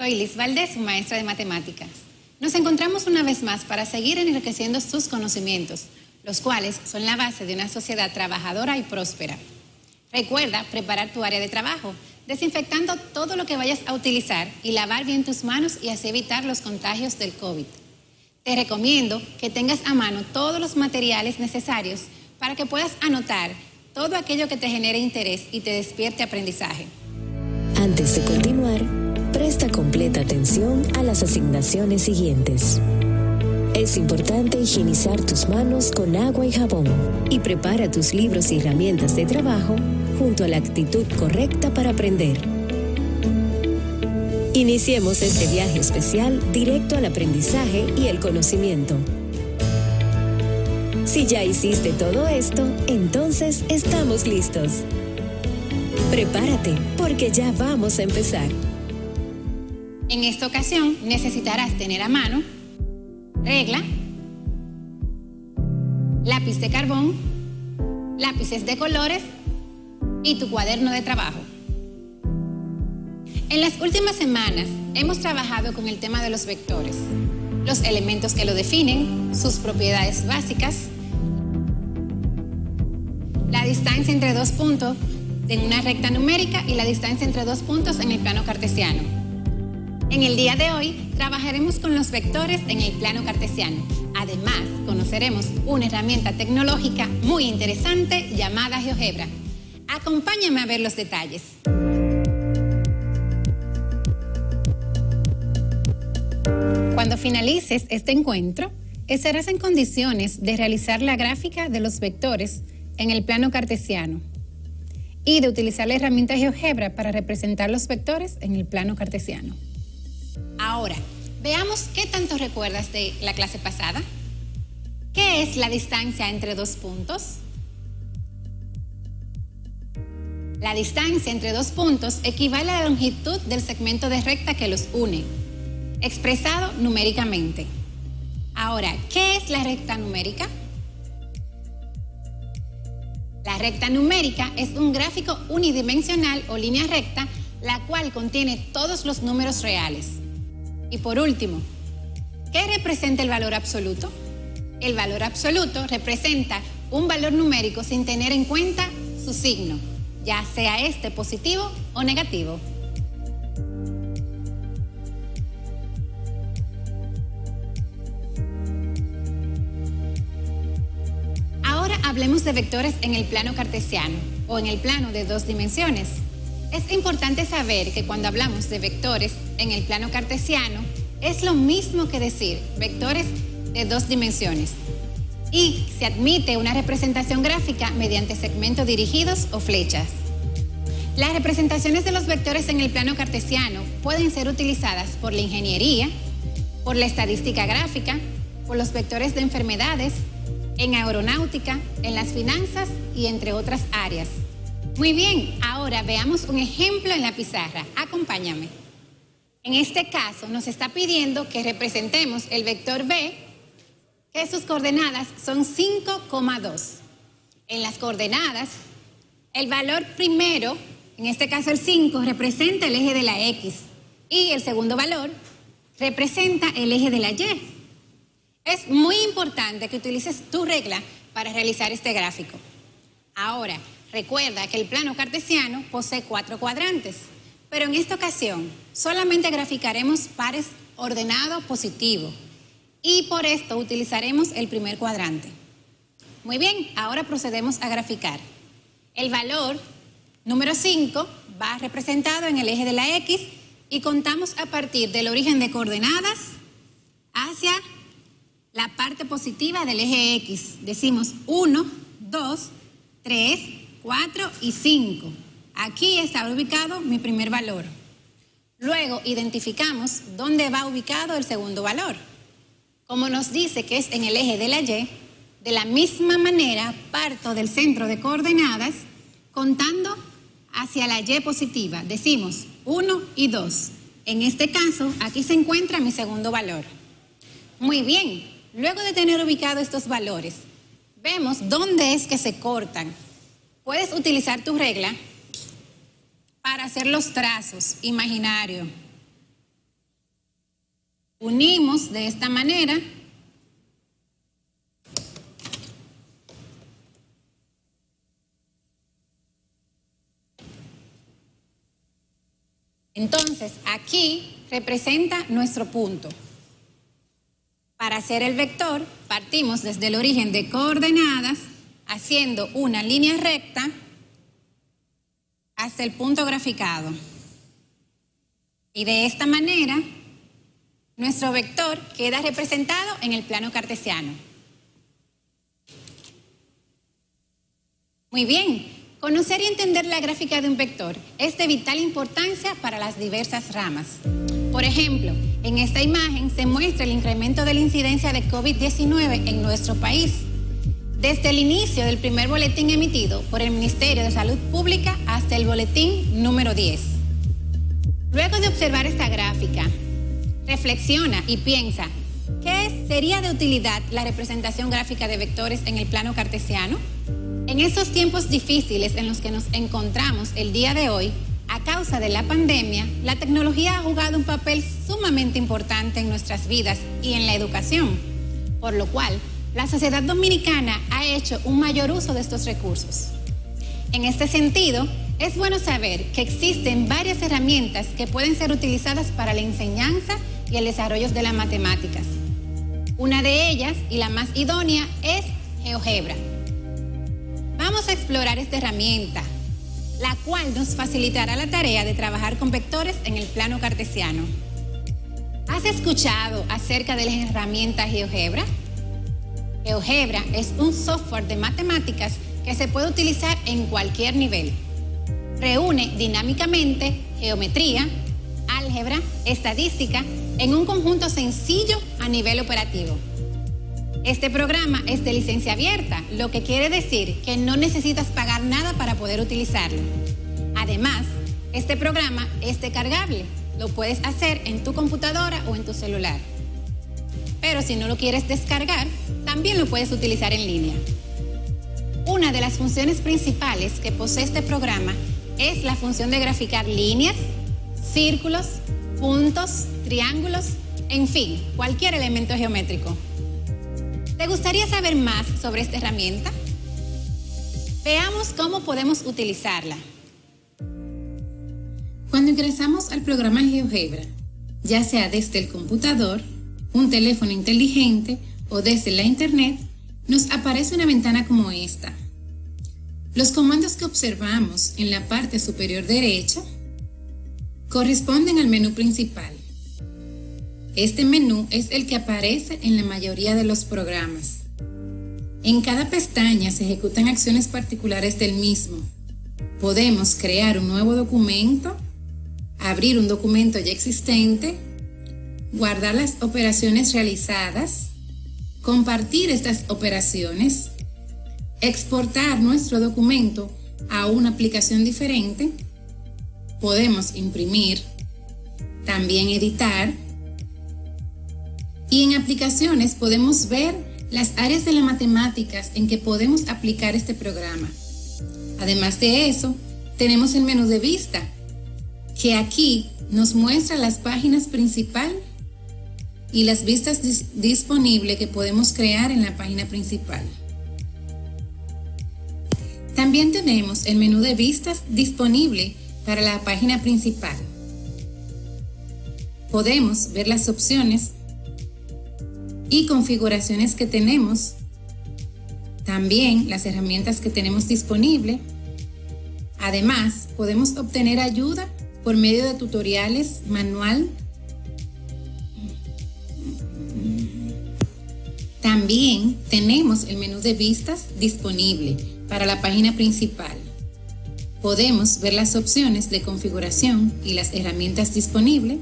Soy Liz Valdés, su maestra de matemáticas. Nos encontramos una vez más para seguir enriqueciendo sus conocimientos, los cuales son la base de una sociedad trabajadora y próspera. Recuerda preparar tu área de trabajo, desinfectando todo lo que vayas a utilizar y lavar bien tus manos y así evitar los contagios del COVID. Te recomiendo que tengas a mano todos los materiales necesarios para que puedas anotar todo aquello que te genere interés y te despierte aprendizaje. Antes de continuar, presta completa atención a las asignaciones siguientes. Es importante higienizar tus manos con agua y jabón y prepara tus libros y herramientas de trabajo junto a la actitud correcta para aprender. Iniciemos este viaje especial directo al aprendizaje y el conocimiento. Si ya hiciste todo esto, entonces estamos listos. Prepárate, porque ya vamos a empezar. En esta ocasión necesitarás tener a mano regla, lápiz de carbón, lápices de colores y tu cuaderno de trabajo. En las últimas semanas hemos trabajado con el tema de los vectores, los elementos que lo definen, sus propiedades básicas, la distancia entre dos puntos en una recta numérica y la distancia entre dos puntos en el plano cartesiano. En el día de hoy trabajaremos con los vectores en el plano cartesiano. Además, conoceremos una herramienta tecnológica muy interesante llamada GeoGebra. Acompáñame a ver los detalles. Cuando finalices este encuentro, estarás en condiciones de realizar la gráfica de los vectores en el plano cartesiano y de utilizar la herramienta GeoGebra para representar los vectores en el plano cartesiano. Ahora, veamos qué tanto recuerdas de la clase pasada. ¿Qué es la distancia entre dos puntos? La distancia entre dos puntos equivale a la longitud del segmento de recta que los une, expresado numéricamente. Ahora, ¿qué es la recta numérica? La recta numérica es un gráfico unidimensional o línea recta, la cual contiene todos los números reales. Y por último, ¿qué representa el valor absoluto? El valor absoluto representa un valor numérico sin tener en cuenta su signo, ya sea este positivo o negativo. Ahora hablemos de vectores en el plano cartesiano o en el plano de dos dimensiones. Es importante saber que cuando hablamos de vectores en el plano cartesiano, es lo mismo que decir vectores de dos dimensiones y se admite una representación gráfica mediante segmentos dirigidos o flechas. Las representaciones de los vectores en el plano cartesiano pueden ser utilizadas por la ingeniería, por la estadística gráfica, por los vectores de enfermedades, en aeronáutica, en las finanzas y entre otras áreas. Muy bien, ahora veamos un ejemplo en la pizarra. Acompáñame. En este caso nos está pidiendo que representemos el vector B, que sus coordenadas son 5,2. En las coordenadas, el valor primero, en este caso el 5, representa el eje de la X y el segundo valor representa el eje de la Y. Es muy importante que utilices tu regla para realizar este gráfico. Ahora, recuerda que el plano cartesiano posee 4 cuadrantes, pero en esta ocasión solamente graficaremos pares ordenado positivo y por esto utilizaremos el primer cuadrante. Muy bien, ahora procedemos a graficar. El valor número 5 va representado en el eje de la X y contamos a partir del origen de coordenadas hacia la parte positiva del eje X. Decimos 1, 2, 3, 4 y 5. Aquí está ubicado mi primer valor. Luego identificamos dónde va ubicado el segundo valor. Como nos dice que es en el eje de la Y, de la misma manera parto del centro de coordenadas contando hacia la Y positiva. Decimos 1 y 2. En este caso, aquí se encuentra mi segundo valor. Muy bien, luego de tener ubicados estos valores, vemos dónde es que se cortan. Puedes utilizar tu regla para hacer los trazos imaginarios. Unimos de esta manera. Entonces, aquí representa nuestro punto. Para hacer el vector, partimos desde el origen de coordenadas, haciendo una línea recta hasta el punto graficado. Y de esta manera, nuestro vector queda representado en el plano cartesiano. Muy bien, conocer y entender la gráfica de un vector es de vital importancia para las diversas ramas. Por ejemplo, en esta imagen se muestra el incremento de la incidencia de COVID-19 en nuestro país, desde el inicio del primer boletín emitido por el Ministerio de Salud Pública hasta el boletín número 10. Luego de observar esta gráfica, reflexiona y piensa, ¿qué sería de utilidad la representación gráfica de vectores en el plano cartesiano? En estos tiempos difíciles en los que nos encontramos el día de hoy, a causa de la pandemia, la tecnología ha jugado un papel sumamente importante en nuestras vidas y en la educación, por lo cual la sociedad dominicana ha hecho un mayor uso de estos recursos. En este sentido, es bueno saber que existen varias herramientas que pueden ser utilizadas para la enseñanza y el desarrollo de las matemáticas. Una de ellas, y la más idónea, es GeoGebra. Vamos a explorar esta herramienta, la cual nos facilitará la tarea de trabajar con vectores en el plano cartesiano. ¿Has escuchado acerca de la herramienta GeoGebra? GeoGebra es un software de matemáticas que se puede utilizar en cualquier nivel. Reúne dinámicamente geometría, álgebra, estadística en un conjunto sencillo a nivel operativo. Este programa es de licencia abierta, lo que quiere decir que no necesitas pagar nada para poder utilizarlo. Además, este programa es descargable, lo puedes hacer en tu computadora o en tu celular. Pero si no lo quieres descargar, también lo puedes utilizar en línea. Una de las funciones principales que posee este programa es la función de graficar líneas, círculos, puntos, triángulos, en fin, cualquier elemento geométrico. ¿Te gustaría saber más sobre esta herramienta? Veamos cómo podemos utilizarla. Cuando ingresamos al programa GeoGebra, ya sea desde el computador, un teléfono inteligente o desde la internet, nos aparece una ventana como esta. Los comandos que observamos en la parte superior derecha corresponden al menú principal. Este menú es el que aparece en la mayoría de los programas. En cada pestaña se ejecutan acciones particulares del mismo. Podemos crear un nuevo documento, abrir un documento ya existente, guardar las operaciones realizadas, compartir estas operaciones, exportar nuestro documento a una aplicación diferente, podemos imprimir, también editar, y en aplicaciones podemos ver las áreas de las matemáticas en que podemos aplicar este programa. Además de eso, tenemos el menú de vista, que aquí nos muestra las páginas principal y las vistas disponibles que podemos crear en la página principal. También tenemos el menú de vistas disponible para la página principal. Podemos ver las opciones y configuraciones que tenemos, también las herramientas que tenemos disponibles. Además, podemos obtener ayuda por medio de tutoriales, manual. También tenemos el menú de vistas disponible para la página principal. Podemos ver las opciones de configuración y las herramientas disponibles.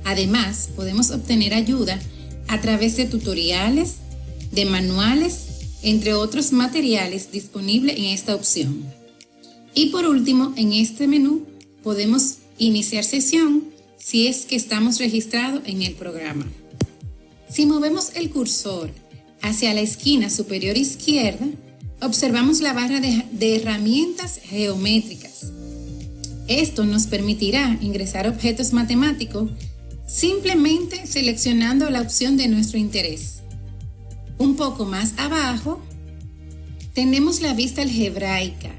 Además, podemos obtener ayuda a través de tutoriales, de manuales, entre otros materiales disponibles en esta opción. Y por último, en este menú podemos iniciar sesión si es que estamos registrados en el programa. Si movemos el cursor hacia la esquina superior izquierda, observamos la barra de herramientas geométricas. Esto nos permitirá ingresar objetos matemáticos simplemente seleccionando la opción de nuestro interés. Un poco más abajo tenemos la vista algebraica,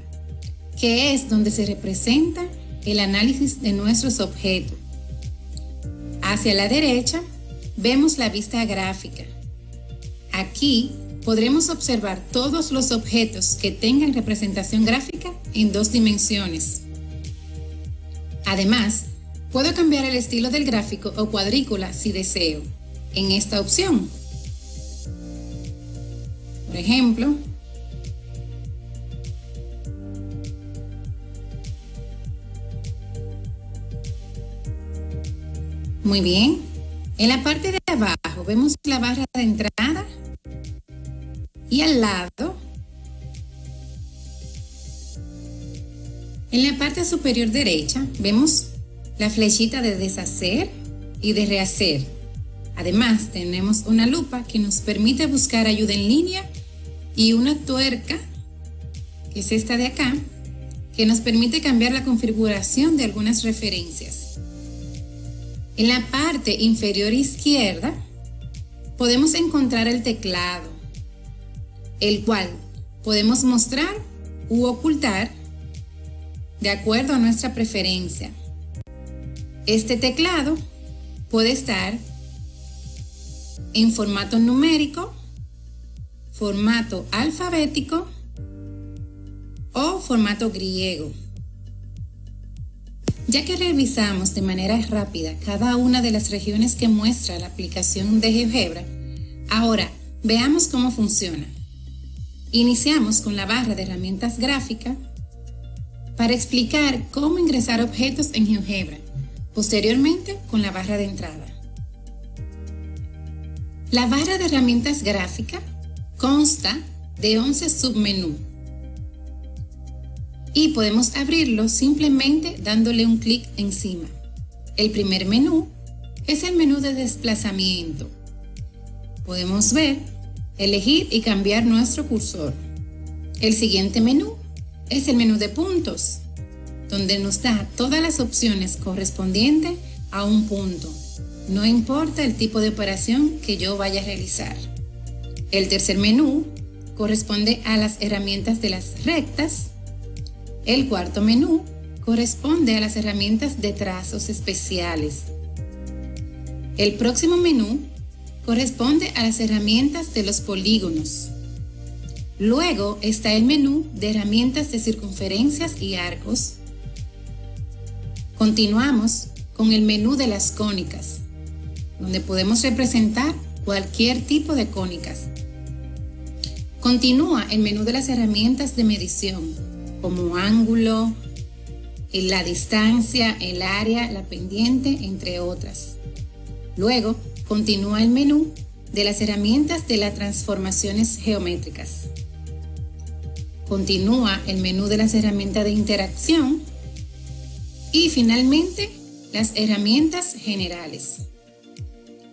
que es donde se representa el análisis de nuestros objetos. Hacia la derecha vemos la vista gráfica. Aquí podremos observar todos los objetos que tengan representación gráfica en 2 dimensiones. Además, puedo cambiar el estilo del gráfico o cuadrícula si deseo, en esta opción. Por ejemplo, muy bien, en la parte de abajo vemos la barra de entrada y al lado, en la parte superior derecha, vemos la flechita de deshacer y de rehacer. Además, tenemos una lupa que nos permite buscar ayuda en línea y una tuerca, que es esta de acá, que nos permite cambiar la configuración de algunas referencias. En la parte inferior izquierda podemos encontrar el teclado, el cual podemos mostrar u ocultar de acuerdo a nuestra preferencia. Este teclado puede estar en formato numérico, formato alfabético o formato griego. Ya que revisamos de manera rápida cada una de las regiones que muestra la aplicación de GeoGebra, ahora veamos cómo funciona. Iniciamos con la barra de herramientas gráficas para explicar cómo ingresar objetos en GeoGebra, posteriormente con la barra de entrada. La barra de herramientas gráficas consta de 11 submenús y podemos abrirlo simplemente dándole un clic encima. El primer menú es el menú de desplazamiento. Podemos ver, elegir y cambiar nuestro cursor. El siguiente menú es el menú de puntos, donde nos da todas las opciones correspondientes a un punto, no importa el tipo de operación que yo vaya a realizar. El tercer menú corresponde a las herramientas de las rectas. El cuarto menú corresponde a las herramientas de trazos especiales. El próximo menú corresponde a las herramientas de los polígonos. Luego está el menú de herramientas de circunferencias y arcos. Continuamos con el menú de las cónicas, donde podemos representar cualquier tipo de cónicas. Continúa el menú de las herramientas de medición, como ángulo, la distancia, el área, la pendiente, entre otras. Luego continúa el menú de las herramientas de las transformaciones geométricas. Continúa el menú de las herramientas de interacción y finalmente las herramientas generales.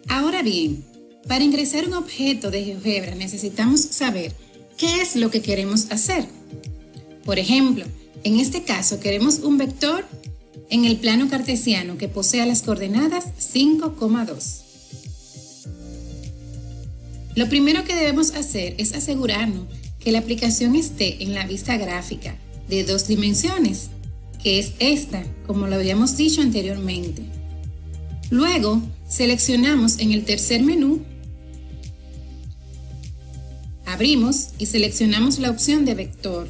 Ahora bien, para ingresar un objeto de GeoGebra necesitamos saber qué es lo que queremos hacer. Por ejemplo, en este caso queremos un vector en el plano cartesiano que posea las coordenadas 5,2. Lo primero que debemos hacer es asegurarnos que la aplicación esté en la vista gráfica de 2 dimensiones, que es esta, como lo habíamos dicho anteriormente. Luego, seleccionamos en el tercer menú, abrimos y seleccionamos la opción de vector.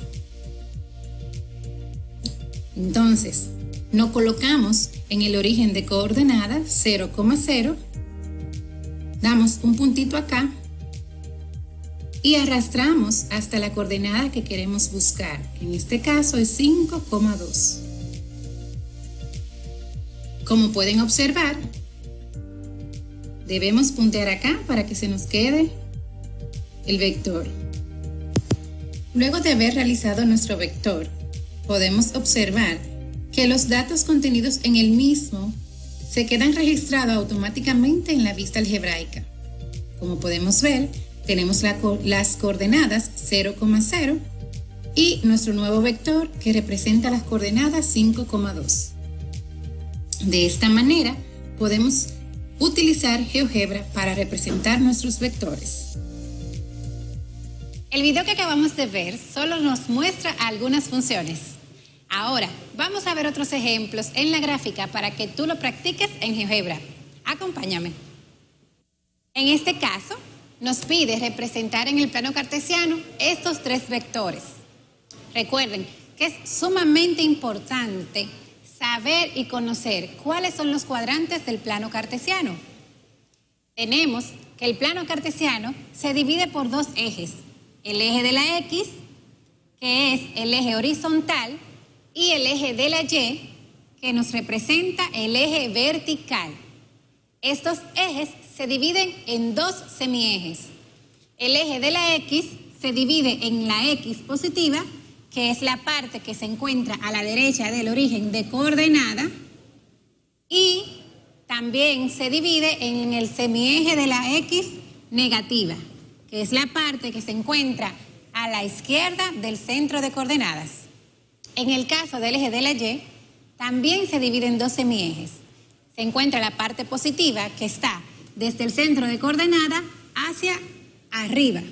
Entonces, nos colocamos en el origen de coordenadas 0,0, damos un puntito acá y arrastramos hasta la coordenada que queremos buscar. En este caso es 5,2. Como pueden observar, debemos puntear acá para que se nos quede el vector. Luego de haber realizado nuestro vector, podemos observar que los datos contenidos en el mismo se quedan registrados automáticamente en la vista algebraica. Como podemos ver, tenemos las coordenadas 0,0 y nuestro nuevo vector que representa las coordenadas 5,2. De esta manera podemos utilizar GeoGebra para representar nuestros vectores. El video que acabamos de ver solo nos muestra algunas funciones. Ahora, vamos a ver otros ejemplos en la gráfica para que tú lo practiques en GeoGebra. Acompáñame. En este caso, nos pide representar en el plano cartesiano estos tres vectores. Recuerden que es sumamente importante saber y conocer cuáles son los cuadrantes del plano cartesiano. Tenemos que el plano cartesiano se divide por dos ejes. El eje de la X, que es el eje horizontal, y el eje de la Y, que nos representa el eje vertical. Estos ejes se dividen en dos semiejes. El eje de la X se divide en la X positiva, que es la parte que se encuentra a la derecha del origen de coordenada, y también se divide en el semieje de la X negativa, que es la parte que se encuentra a la izquierda del centro de coordenadas. En el caso del eje de la Y, también se divide en dos semiejes. Se encuentra la parte positiva, que está desde el centro de coordenada hacia arriba,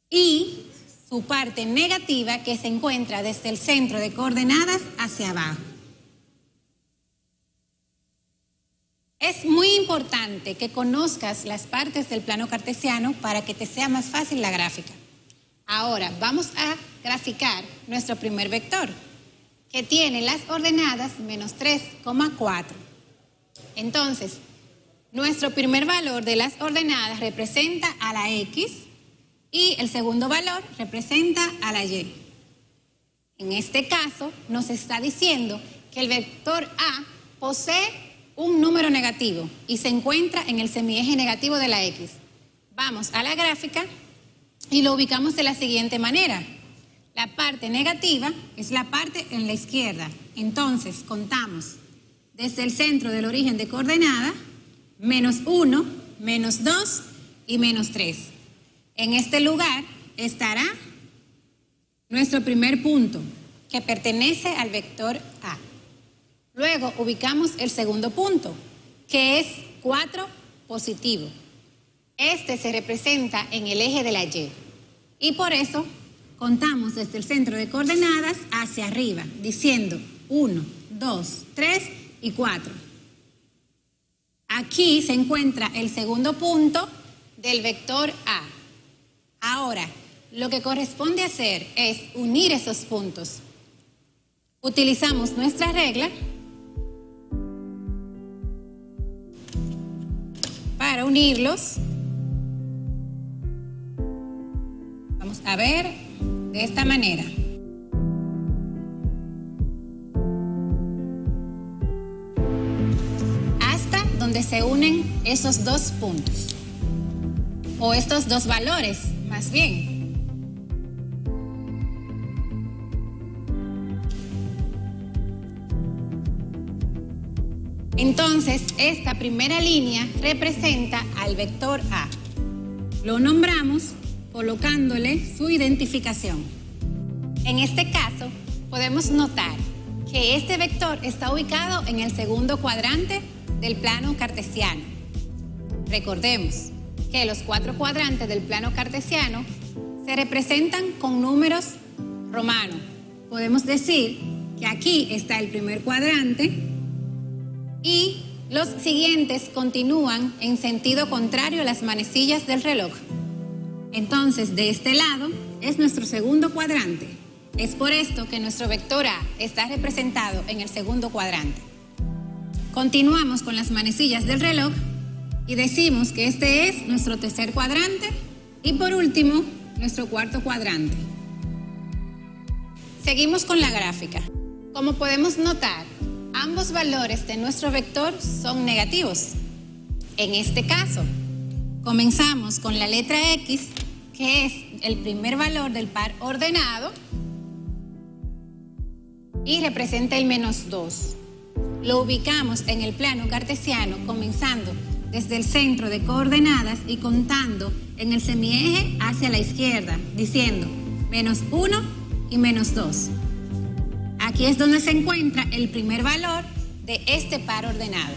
y su parte negativa, que se encuentra desde el centro de coordenadas hacia abajo. Es muy importante que conozcas las partes del plano cartesiano para que te sea más fácil la gráfica. Ahora vamos a graficar nuestro primer vector, que tiene las ordenadas menos 3,4. Entonces, nuestro primer valor de las ordenadas representa a la X y el segundo valor representa a la Y. En este caso, nos está diciendo que el vector A posee un número negativo y se encuentra en el semieje negativo de la X. Vamos a la gráfica y lo ubicamos de la siguiente manera. La parte negativa es la parte en la izquierda. Entonces, contamos desde el centro del origen de coordenada, menos 1, menos 2 y menos 3. En este lugar estará nuestro primer punto, que pertenece al vector A. Luego ubicamos el segundo punto, que es 4 positivo. Este se representa en el eje de la Y. Y por eso contamos desde el centro de coordenadas hacia arriba, diciendo 1, 2, 3 y 4. Aquí se encuentra el segundo punto del vector A. Ahora, lo que corresponde hacer es unir esos puntos. Utilizamos nuestra regla para unirlos. Vamos a ver de esta manera. Hasta donde se unen esos dos puntos, o estos dos valores, más bien. Entonces, esta primera línea representa al vector A. Lo nombramos colocándole su identificación. En este caso, podemos notar que este vector está ubicado en el segundo cuadrante del plano cartesiano. Recordemos que los 4 cuadrantes del plano cartesiano se representan con números romanos. Podemos decir que aquí está el primer cuadrante y los siguientes continúan en sentido contrario a las manecillas del reloj. Entonces, de este lado es nuestro segundo cuadrante. Es por esto que nuestro vector A está representado en el segundo cuadrante. Continuamos con las manecillas del reloj y decimos que este es nuestro tercer cuadrante y por último, nuestro cuarto cuadrante. Seguimos con la gráfica. Como podemos notar, ambos valores de nuestro vector son negativos. En este caso, comenzamos con la letra X, que es el primer valor del par ordenado y representa el menos 2. Lo ubicamos en el plano cartesiano comenzando desde el centro de coordenadas y contando en el semieje hacia la izquierda, diciendo menos 1 y menos 2. Aquí es donde se encuentra el primer valor de este par ordenado.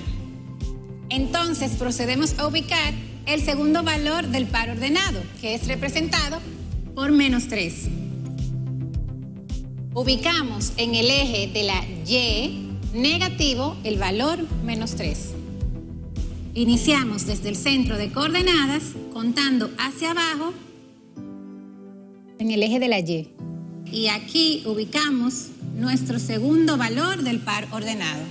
Entonces procedemos a ubicar el segundo valor del par ordenado, que es representado por -3. Ubicamos en el eje de la Y negativo el valor -3. Iniciamos desde el centro de coordenadas contando hacia abajo en el eje de la Y. Y aquí ubicamos nuestro segundo valor del par ordenado.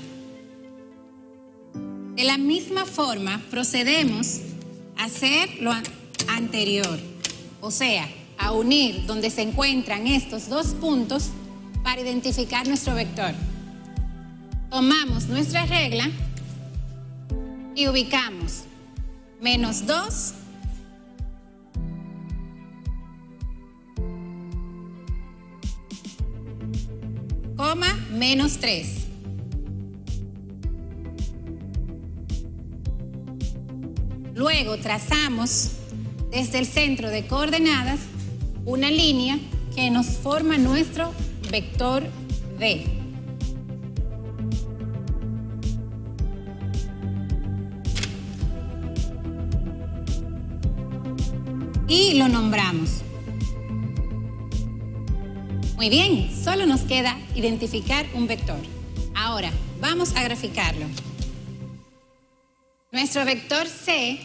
De la misma forma procedemos a hacer lo anterior, o sea, a unir donde se encuentran estos dos puntos para identificar nuestro vector. Tomamos nuestra regla y ubicamos -2 -3. Luego trazamos desde el centro de coordenadas una línea que nos forma nuestro vector D. Y lo nombramos. Muy bien, solo nos queda identificar un vector. Ahora, vamos a graficarlo. Nuestro vector C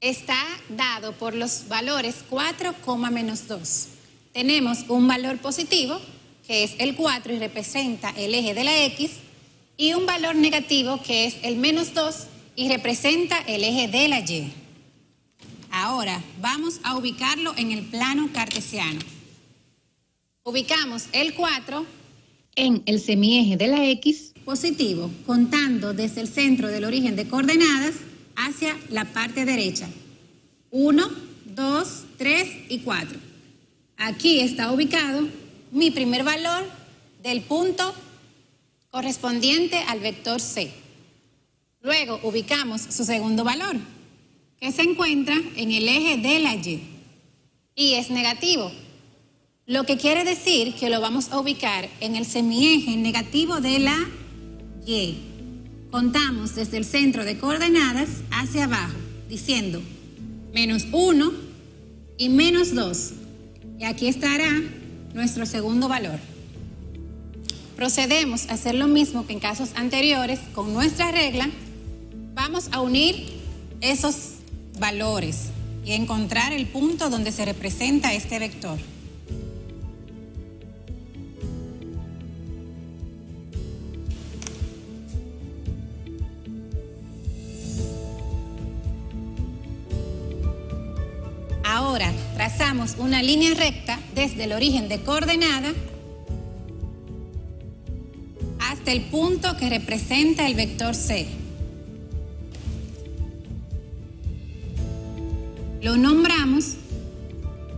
está dado por los valores 4, -2. Tenemos un valor positivo, que es el 4 y representa el eje de la X, y un valor negativo, que es el -2 y representa el eje de la Y. Ahora vamos a ubicarlo en el plano cartesiano. Ubicamos el 4 en el semieje de la X positivo, contando desde el centro del origen de coordenadas hacia la parte derecha. 1, 2, 3 y 4. Aquí está ubicado mi primer valor del punto correspondiente al vector C. Luego ubicamos su segundo valor, que se encuentra en el eje de la Y y es negativo, lo que quiere decir que lo vamos a ubicar en el semieje negativo de la Y. Contamos desde el centro de coordenadas hacia abajo, diciendo -1 y -2, y aquí estará nuestro segundo valor. Procedemos a hacer lo mismo que en casos anteriores con nuestra regla. Vamos a unir esos valores y encontrar el punto donde se representa este vector. Ahora trazamos una línea recta desde el origen de coordenada hasta el punto que representa el vector C. Lo nombramos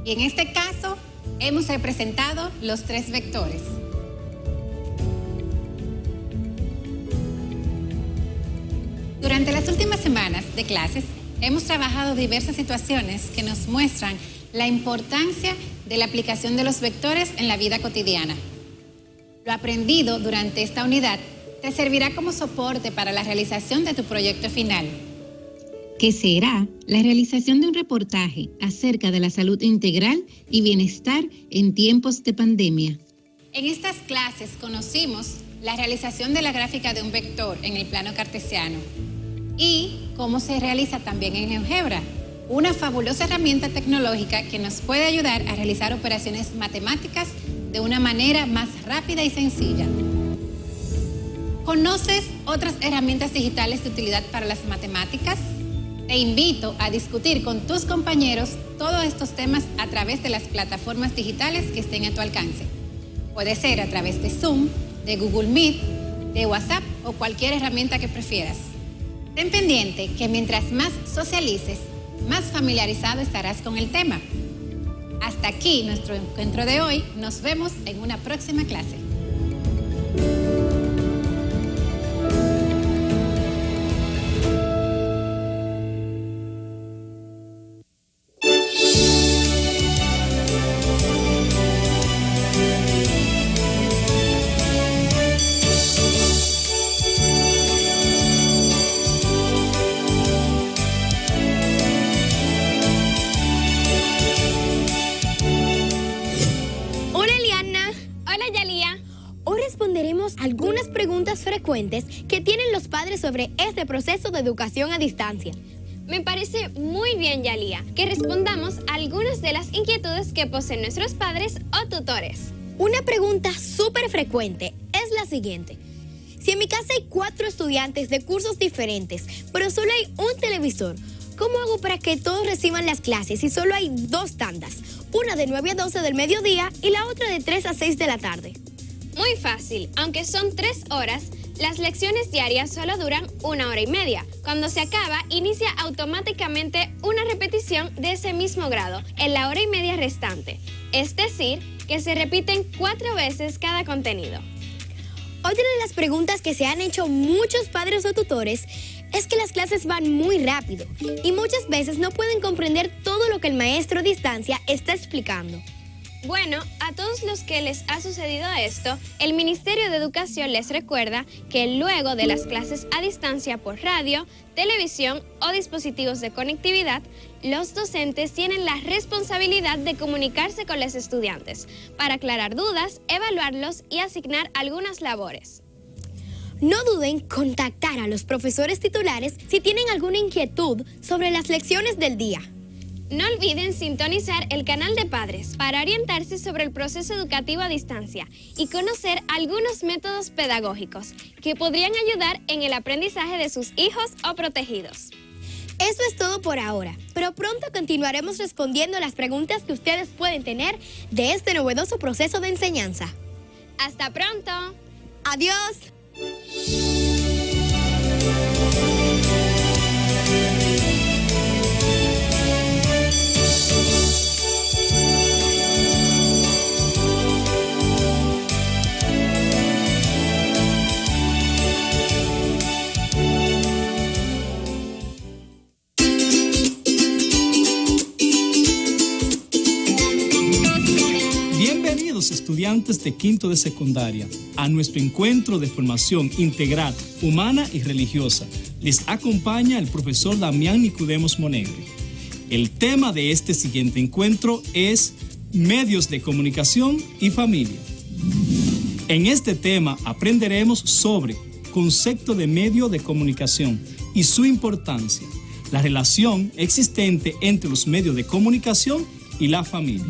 y en este caso hemos representado los tres vectores. Durante las últimas semanas de clases hemos trabajado diversas situaciones que nos muestran la importancia de la aplicación de los vectores en la vida cotidiana. Lo aprendido durante esta unidad te servirá como soporte para la realización de tu proyecto final, que será la realización de un reportaje acerca de la salud integral y bienestar en tiempos de pandemia. En estas clases conocimos la realización de la gráfica de un vector en el plano cartesiano y cómo se realiza también en GeoGebra, una fabulosa herramienta tecnológica que nos puede ayudar a realizar operaciones matemáticas de una manera más rápida y sencilla. ¿Conoces otras herramientas digitales de utilidad para las matemáticas? Te invito a discutir con tus compañeros todos estos temas a través de las plataformas digitales que estén a tu alcance. Puede ser a través de Zoom, de Google Meet, de WhatsApp o cualquier herramienta que prefieras. Ten pendiente que mientras más socialices, más familiarizado estarás con el tema. Hasta aquí nuestro encuentro de hoy. Nos vemos en una próxima clase. frecuentes que tienen los padres sobre este proceso de educación a distancia. Me parece muy bien, Yalía, que respondamos a algunas de las inquietudes que poseen nuestros padres o tutores. Una pregunta súper frecuente es la siguiente. Si en mi casa hay 4 estudiantes de cursos diferentes, pero solo hay un televisor, ¿cómo hago para que todos reciban las clases si solo hay 2 tandas? Una de 9 a 12 del mediodía y la otra de 3 a 6 de la tarde. Muy fácil, aunque son 3 horas, las lecciones diarias solo duran 1 hora y media. Cuando se acaba, inicia automáticamente una repetición de ese mismo grado en la hora y media restante. Es decir, que se repiten 4 veces cada contenido. Otra de las preguntas que se han hecho muchos padres o tutores es que las clases van muy rápido y muchas veces no pueden comprender todo lo que el maestro a distancia está explicando. Bueno, a todos los que les ha sucedido esto, el Ministerio de Educación les recuerda que luego de las clases a distancia por radio, televisión o dispositivos de conectividad, los docentes tienen la responsabilidad de comunicarse con los estudiantes para aclarar dudas, evaluarlos y asignar algunas labores. No duden en contactar a los profesores titulares si tienen alguna inquietud sobre las lecciones del día. No olviden sintonizar el canal de Padres para orientarse sobre el proceso educativo a distancia y conocer algunos métodos pedagógicos que podrían ayudar en el aprendizaje de sus hijos o protegidos. Eso es todo por ahora, pero pronto continuaremos respondiendo las preguntas que ustedes pueden tener de este novedoso proceso de enseñanza. ¡Hasta pronto! ¡Adiós! Estudiantes de quinto de secundaria a nuestro encuentro de formación integral, humana y religiosa. Les acompaña el profesor Damián Nicudemos Monegre. El tema de este siguiente encuentro es medios de comunicación y familia. En este tema aprenderemos sobre concepto de medio de comunicación y su importancia, la relación existente entre los medios de comunicación y la familia.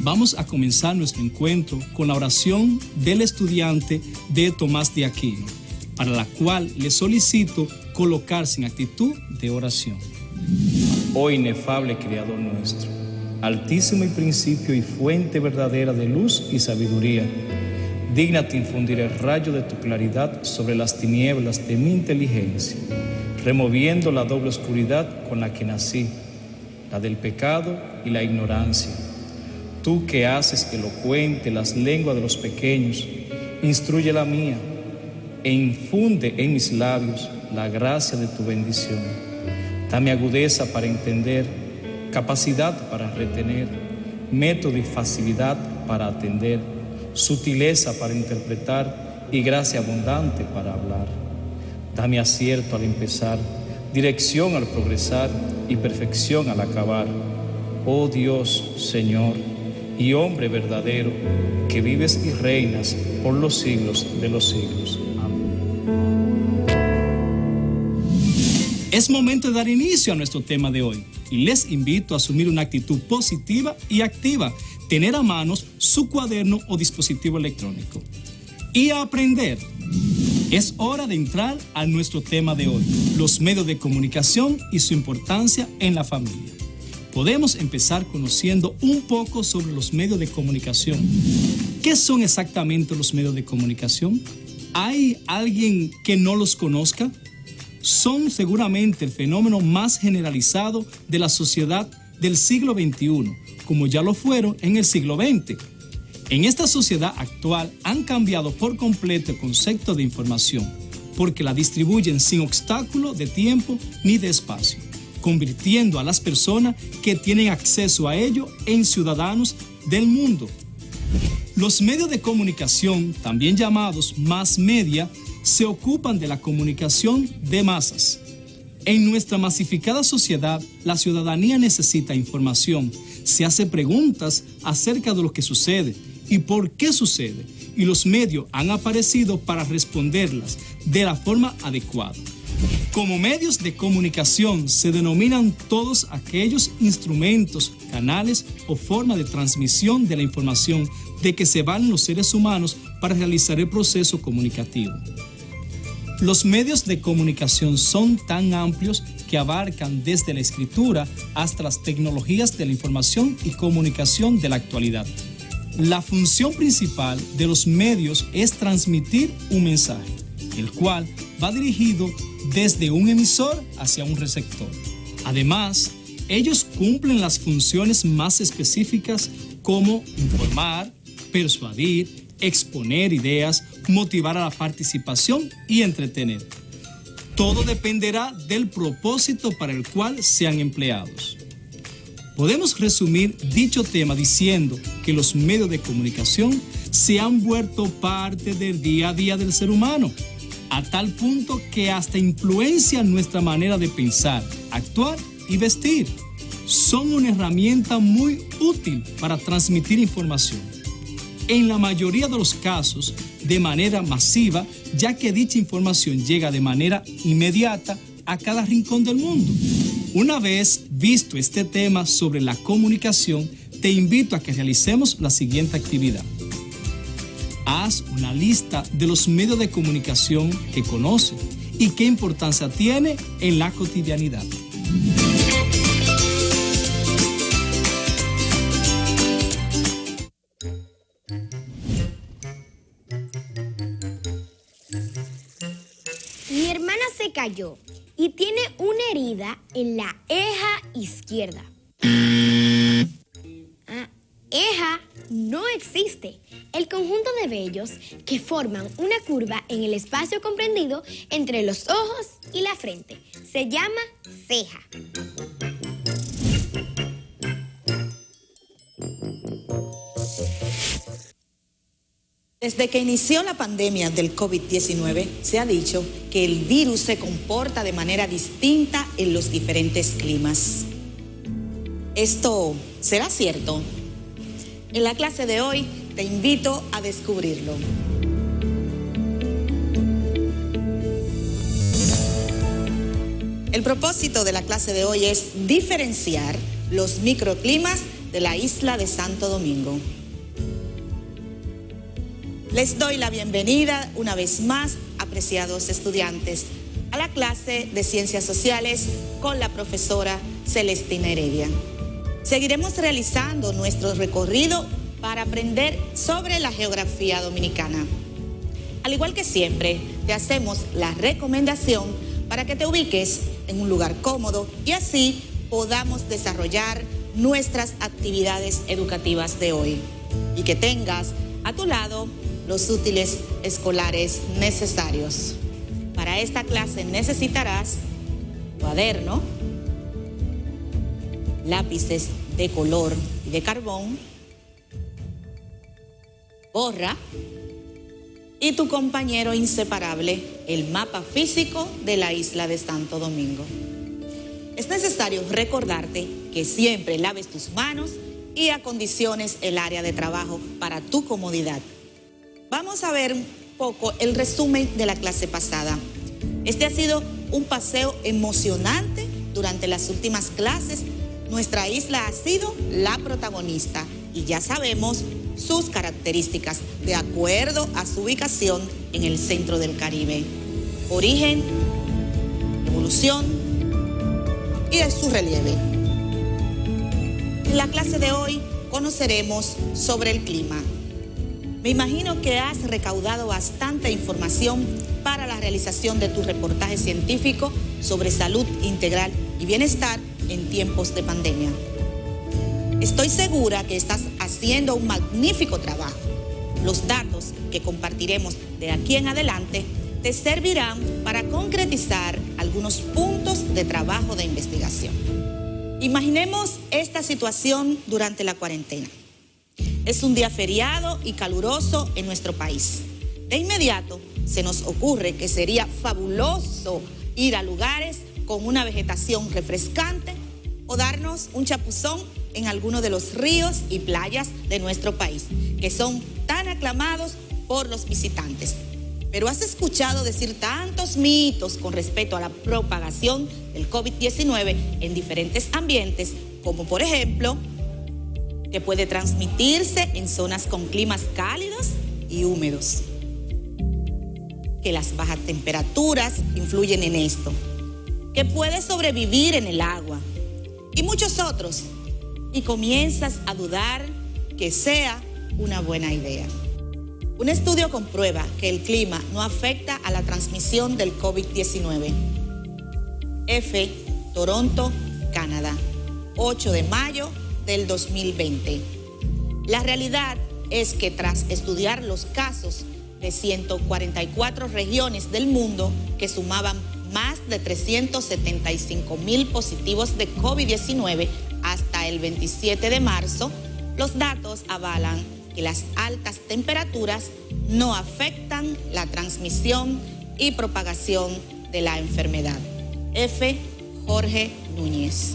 Vamos a comenzar nuestro encuentro con la oración del estudiante de Tomás de Aquino, para la cual le solicito colocarse en actitud de oración. Oh inefable Creador nuestro, altísimo y principio y fuente verdadera de luz y sabiduría, dígnate infundir el rayo de tu claridad sobre las tinieblas de mi inteligencia, removiendo la doble oscuridad con la que nací, la del pecado y la ignorancia. Tú que haces elocuente las lenguas de los pequeños, instruye la mía e infunde en mis labios la gracia de tu bendición. Dame agudeza para entender, capacidad para retener, método y facilidad para atender, sutileza para interpretar y gracia abundante para hablar. Dame acierto al empezar, dirección al progresar y perfección al acabar. Oh Dios, Señor y hombre verdadero, que vives y reinas por los siglos de los siglos. Amén. Es momento de dar inicio a nuestro tema de hoy y les invito a asumir una actitud positiva y activa, tener a manos su cuaderno o dispositivo electrónico y a aprender. Es hora de entrar a nuestro tema de hoy, los medios de comunicación y su importancia en la familia. Podemos empezar conociendo un poco sobre los medios de comunicación. ¿Qué son exactamente los medios de comunicación? ¿Hay alguien que no los conozca? Son seguramente el fenómeno más generalizado de la sociedad del siglo XXI, como ya lo fueron en el siglo XX. En esta sociedad actual han cambiado por completo el concepto de información, porque la distribuyen sin obstáculo de tiempo ni de espacio, convirtiendo a las personas que tienen acceso a ello en ciudadanos del mundo. Los medios de comunicación, también llamados mass media, se ocupan de la comunicación de masas. En nuestra masificada sociedad, la ciudadanía necesita información, se hace preguntas acerca de lo que sucede y por qué sucede, y los medios han aparecido para responderlas de la forma adecuada. Como medios de comunicación se denominan todos aquellos instrumentos, canales o formas de transmisión de la información de que se valen los seres humanos para realizar el proceso comunicativo. Los medios de comunicación son tan amplios que abarcan desde la escritura hasta las tecnologías de la información y comunicación de la actualidad. La función principal de los medios es transmitir un mensaje, el cual va dirigido desde un emisor hacia un receptor. Además, ellos cumplen las funciones más específicas como informar, persuadir, exponer ideas, motivar a la participación y entretener. Todo dependerá del propósito para el cual sean empleados. Podemos resumir dicho tema diciendo que los medios de comunicación se han vuelto parte del día a día del ser humano, a tal punto que hasta influencian nuestra manera de pensar, actuar y vestir. Son una herramienta muy útil para transmitir información. En la mayoría de los casos, de manera masiva, ya que dicha información llega de manera inmediata a cada rincón del mundo. Una vez visto este tema sobre la comunicación, te invito a que realicemos la siguiente actividad. Haz una lista de los medios de comunicación que conoces y qué importancia tiene en la cotidianidad. Mi hermana se cayó y tiene una herida en la ceja izquierda. Ceja no existe. El conjunto de vellos que forman una curva en el espacio comprendido entre los ojos y la frente se llama ceja. Desde que inició la pandemia del COVID-19, se ha dicho que el virus se comporta de manera distinta en los diferentes climas. ¿Esto será cierto? En la clase de hoy te invito a descubrirlo. El propósito de la clase de hoy es diferenciar los microclimas de la isla de Santo Domingo. Les doy la bienvenida una vez más, apreciados estudiantes, a la clase de Ciencias Sociales con la profesora Celestina Heredia. Seguiremos realizando nuestro recorrido para aprender sobre la geografía dominicana. Al igual que siempre, te hacemos la recomendación para que te ubiques en un lugar cómodo y así podamos desarrollar nuestras actividades educativas de hoy y que tengas a tu lado los útiles escolares necesarios. Para esta clase necesitarás cuaderno, lápices de color y de carbón, gorra y tu compañero inseparable, el mapa físico de la isla de Santo Domingo. Es necesario recordarte que siempre laves tus manos y acondiciones el área de trabajo para tu comodidad. Vamos a ver un poco el resumen de la clase pasada. Este ha sido un paseo emocionante durante las últimas clases. Nuestra isla ha sido la protagonista y ya sabemos sus características de acuerdo a su ubicación en el centro del Caribe. Origen, evolución y de su relieve. En la clase de hoy conoceremos sobre el clima. Me imagino que has recaudado bastante información para la realización de tu reportaje científico sobre salud integral y bienestar en tiempos de pandemia. Estoy segura que estás haciendo un magnífico trabajo. Los datos que compartiremos de aquí en adelante te servirán para concretizar algunos puntos de trabajo de investigación. Imaginemos esta situación durante la cuarentena. Es un día feriado y caluroso en nuestro país. De inmediato se nos ocurre que sería fabuloso ir a lugares con una vegetación refrescante o darnos un chapuzón en alguno de los ríos y playas de nuestro país, que son tan aclamados por los visitantes. Pero has escuchado decir tantos mitos con respecto a la propagación del COVID-19 en diferentes ambientes, como por ejemplo, que puede transmitirse en zonas con climas cálidos y húmedos, que las bajas temperaturas influyen en esto, que puede sobrevivir en el agua y muchos otros, y comienzas a dudar que sea una buena idea. Un estudio comprueba que el clima no afecta a la transmisión del COVID-19. F. Toronto, Canadá, 8 de mayo del 2020. La realidad es que tras estudiar los casos de 144 regiones del mundo que sumaban más de 375,000 positivos de COVID-19 hasta el 27 de marzo, los datos avalan que las altas temperaturas no afectan la transmisión y propagación de la enfermedad. F. Jorge Núñez.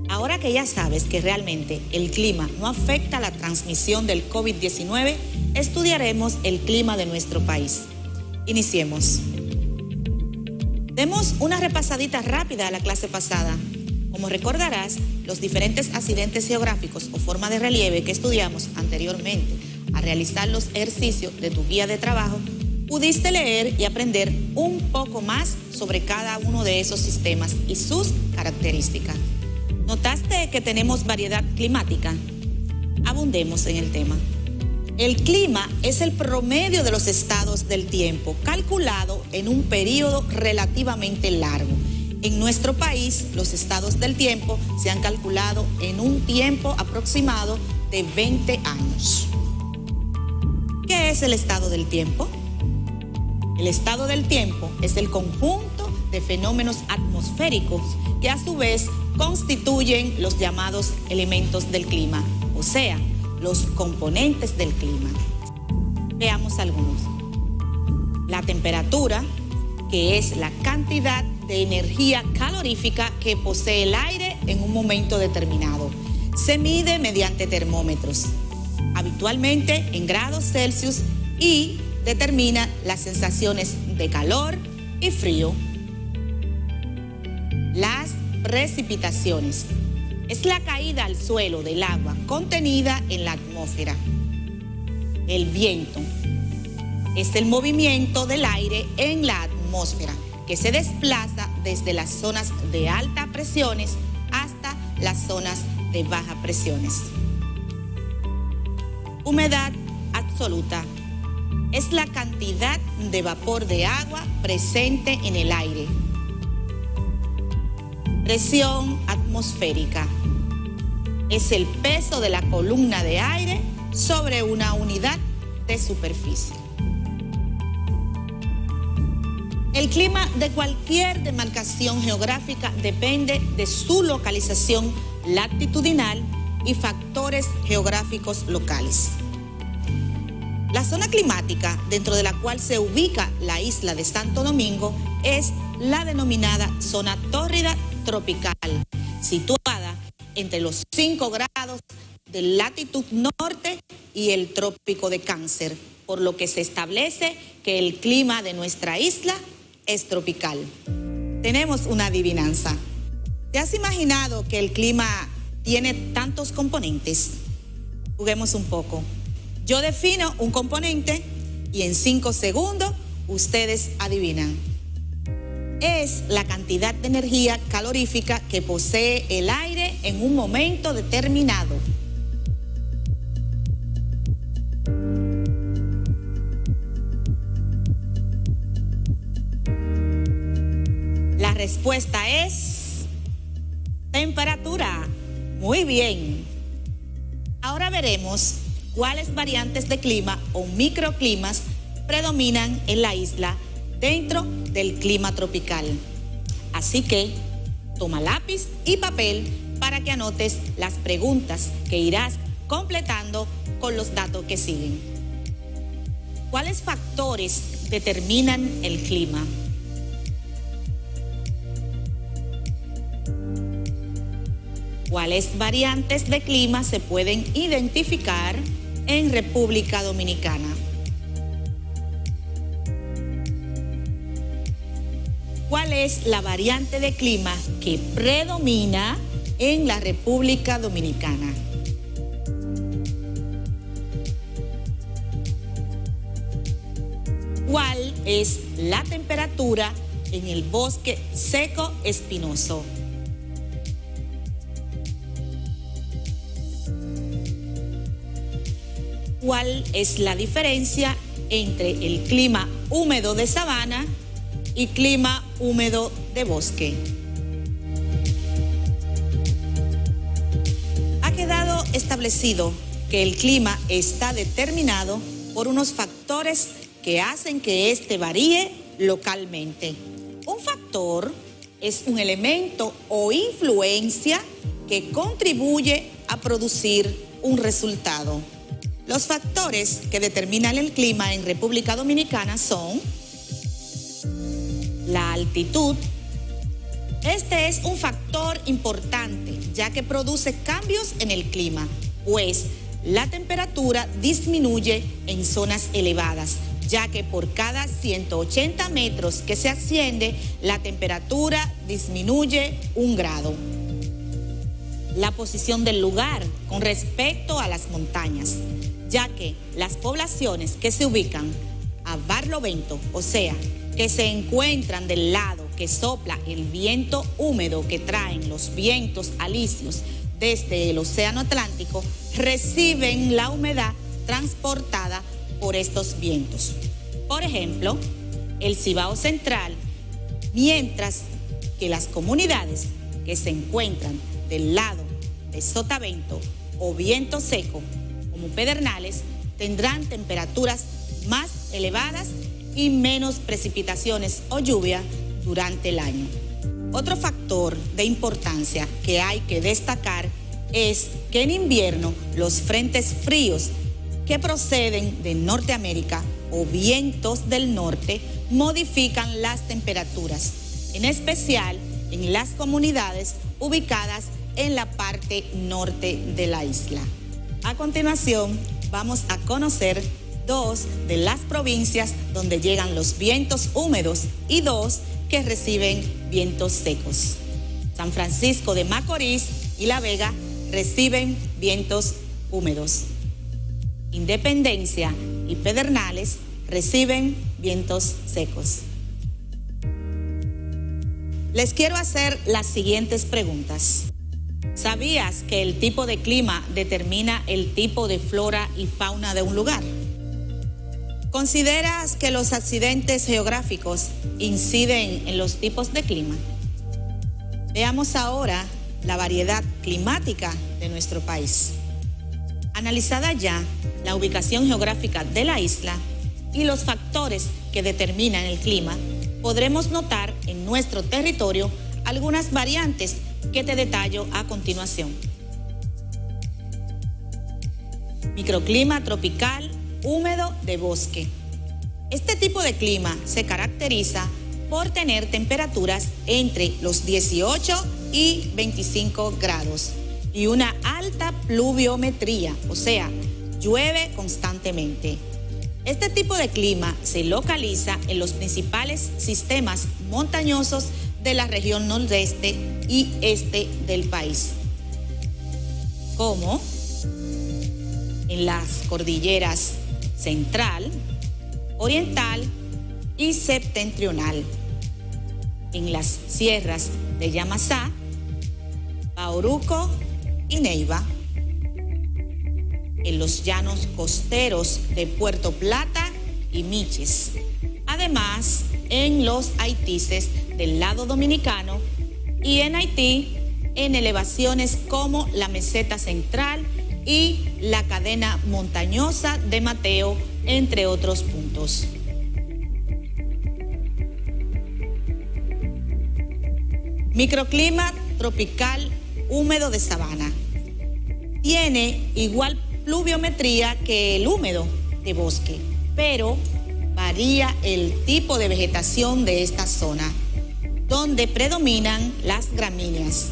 Ahora que ya sabes que realmente el clima no afecta la transmisión del COVID-19, estudiaremos el clima de nuestro país. Iniciemos. Demos una repasadita rápida a la clase pasada. Como recordarás, los diferentes accidentes geográficos o forma de relieve que estudiamos anteriormente al realizar los ejercicios de tu guía de trabajo, pudiste leer y aprender un poco más sobre cada uno de esos sistemas y sus características. ¿Notaste que tenemos variedad climática? Abundemos en el tema. El clima es el promedio de los estados del tiempo, calculado en un periodo relativamente largo. En nuestro país, los estados del tiempo se han calculado en un tiempo aproximado de 20 años. ¿Qué es el estado del tiempo? El estado del tiempo es el conjunto de fenómenos atmosféricos que a su vez constituyen los llamados elementos del clima, o sea, los componentes del clima. Veamos algunos. La temperatura, que es la cantidad de energía calorífica que posee el aire en un momento determinado. Se mide mediante termómetros, habitualmente en grados Celsius, y determina las sensaciones de calor y frío. Las precipitaciones es la caída al suelo del agua contenida en la atmósfera. El viento es el movimiento del aire en la atmósfera que se desplaza desde las zonas de altas presiones hasta las zonas de bajas presiones. Humedad absoluta es la cantidad de vapor de agua presente en el aire. Presión atmosférica es el peso de la columna de aire sobre una unidad de superficie. El clima de cualquier demarcación geográfica depende de su localización latitudinal y factores geográficos locales. La zona climática dentro de la cual se ubica la isla de Santo Domingo es la denominada zona tórrida tropical, situada entre los 5 grados de latitud norte y el trópico de Cáncer, por lo que se establece que el clima de nuestra isla es tropical. Tenemos una adivinanza. ¿Te has imaginado que el clima tiene tantos componentes? Juguemos un poco. Yo defino un componente y en 5 segundos ustedes adivinan. Es la cantidad de energía calorífica que posee el aire en un momento determinado. La respuesta es temperatura. Muy bien. Ahora veremos cuáles variantes de clima o microclimas predominan en la isla dentro del clima tropical. Así que toma lápiz y papel para que anotes las preguntas que irás completando con los datos que siguen. ¿Cuáles factores determinan el clima? ¿Cuáles variantes de clima se pueden identificar en República Dominicana? ¿Cuál es la variante de clima que predomina en la República Dominicana? ¿Cuál es la temperatura en el bosque seco espinoso? ¿Cuál es la diferencia entre el clima húmedo de sabana y clima húmedo de bosque? Ha quedado establecido que el clima está determinado por unos factores que hacen que éste varíe localmente. Un factor es un elemento o influencia que contribuye a producir un resultado. Los factores que determinan el clima en República Dominicana son la altitud. Este es un factor importante, ya que produce cambios en el clima, pues la temperatura disminuye en zonas elevadas, ya que por cada 180 metros que se asciende, la temperatura disminuye 1 grado. La posición del lugar con respecto a las montañas, ya que las poblaciones que se ubican a barlovento, o sea, que se encuentran del lado que sopla el viento húmedo que traen los vientos alisios desde el Océano Atlántico, reciben la humedad transportada por estos vientos. Por ejemplo, el Cibao Central, mientras que las comunidades que se encuentran del lado de sotavento o viento seco, como Pedernales, tendrán temperaturas más elevadas y menos precipitaciones o lluvia durante el año. Otro factor de importancia que hay que destacar es que en invierno los frentes fríos que proceden de Norteamérica o vientos del norte modifican las temperaturas, en especial en las comunidades ubicadas en la parte norte de la isla. A continuación, vamos a conocer 2 de las provincias donde llegan los vientos húmedos y 2 que reciben vientos secos. San Francisco de Macorís y La Vega reciben vientos húmedos. Independencia y Pedernales reciben vientos secos. Les quiero hacer las siguientes preguntas. ¿Sabías que el tipo de clima determina el tipo de flora y fauna de un lugar? ¿Consideras que los accidentes geográficos inciden en los tipos de clima? Veamos ahora la variedad climática de nuestro país. Analizada ya la ubicación geográfica de la isla y los factores que determinan el clima, podremos notar en nuestro territorio algunas variantes que te detallo a continuación. Microclima tropical húmedo de bosque. Este tipo de clima se caracteriza por tener temperaturas entre los 18 y 25 grados y una alta pluviometría, o sea, llueve constantemente. Este tipo de clima se localiza en los principales sistemas montañosos de la región nordeste y este del país, como en las cordilleras central, oriental y septentrional, en las sierras de Yamasá, Bauruco y Neiva, en los llanos costeros de Puerto Plata y Miches, además en los Haitises del lado dominicano y en Haití en elevaciones como la meseta central y la cadena montañosa de Mateo, entre otros puntos. Microclima tropical húmedo de sabana. Tiene igual pluviometría que el húmedo de bosque, pero varía el tipo de vegetación de esta zona, donde predominan las gramíneas.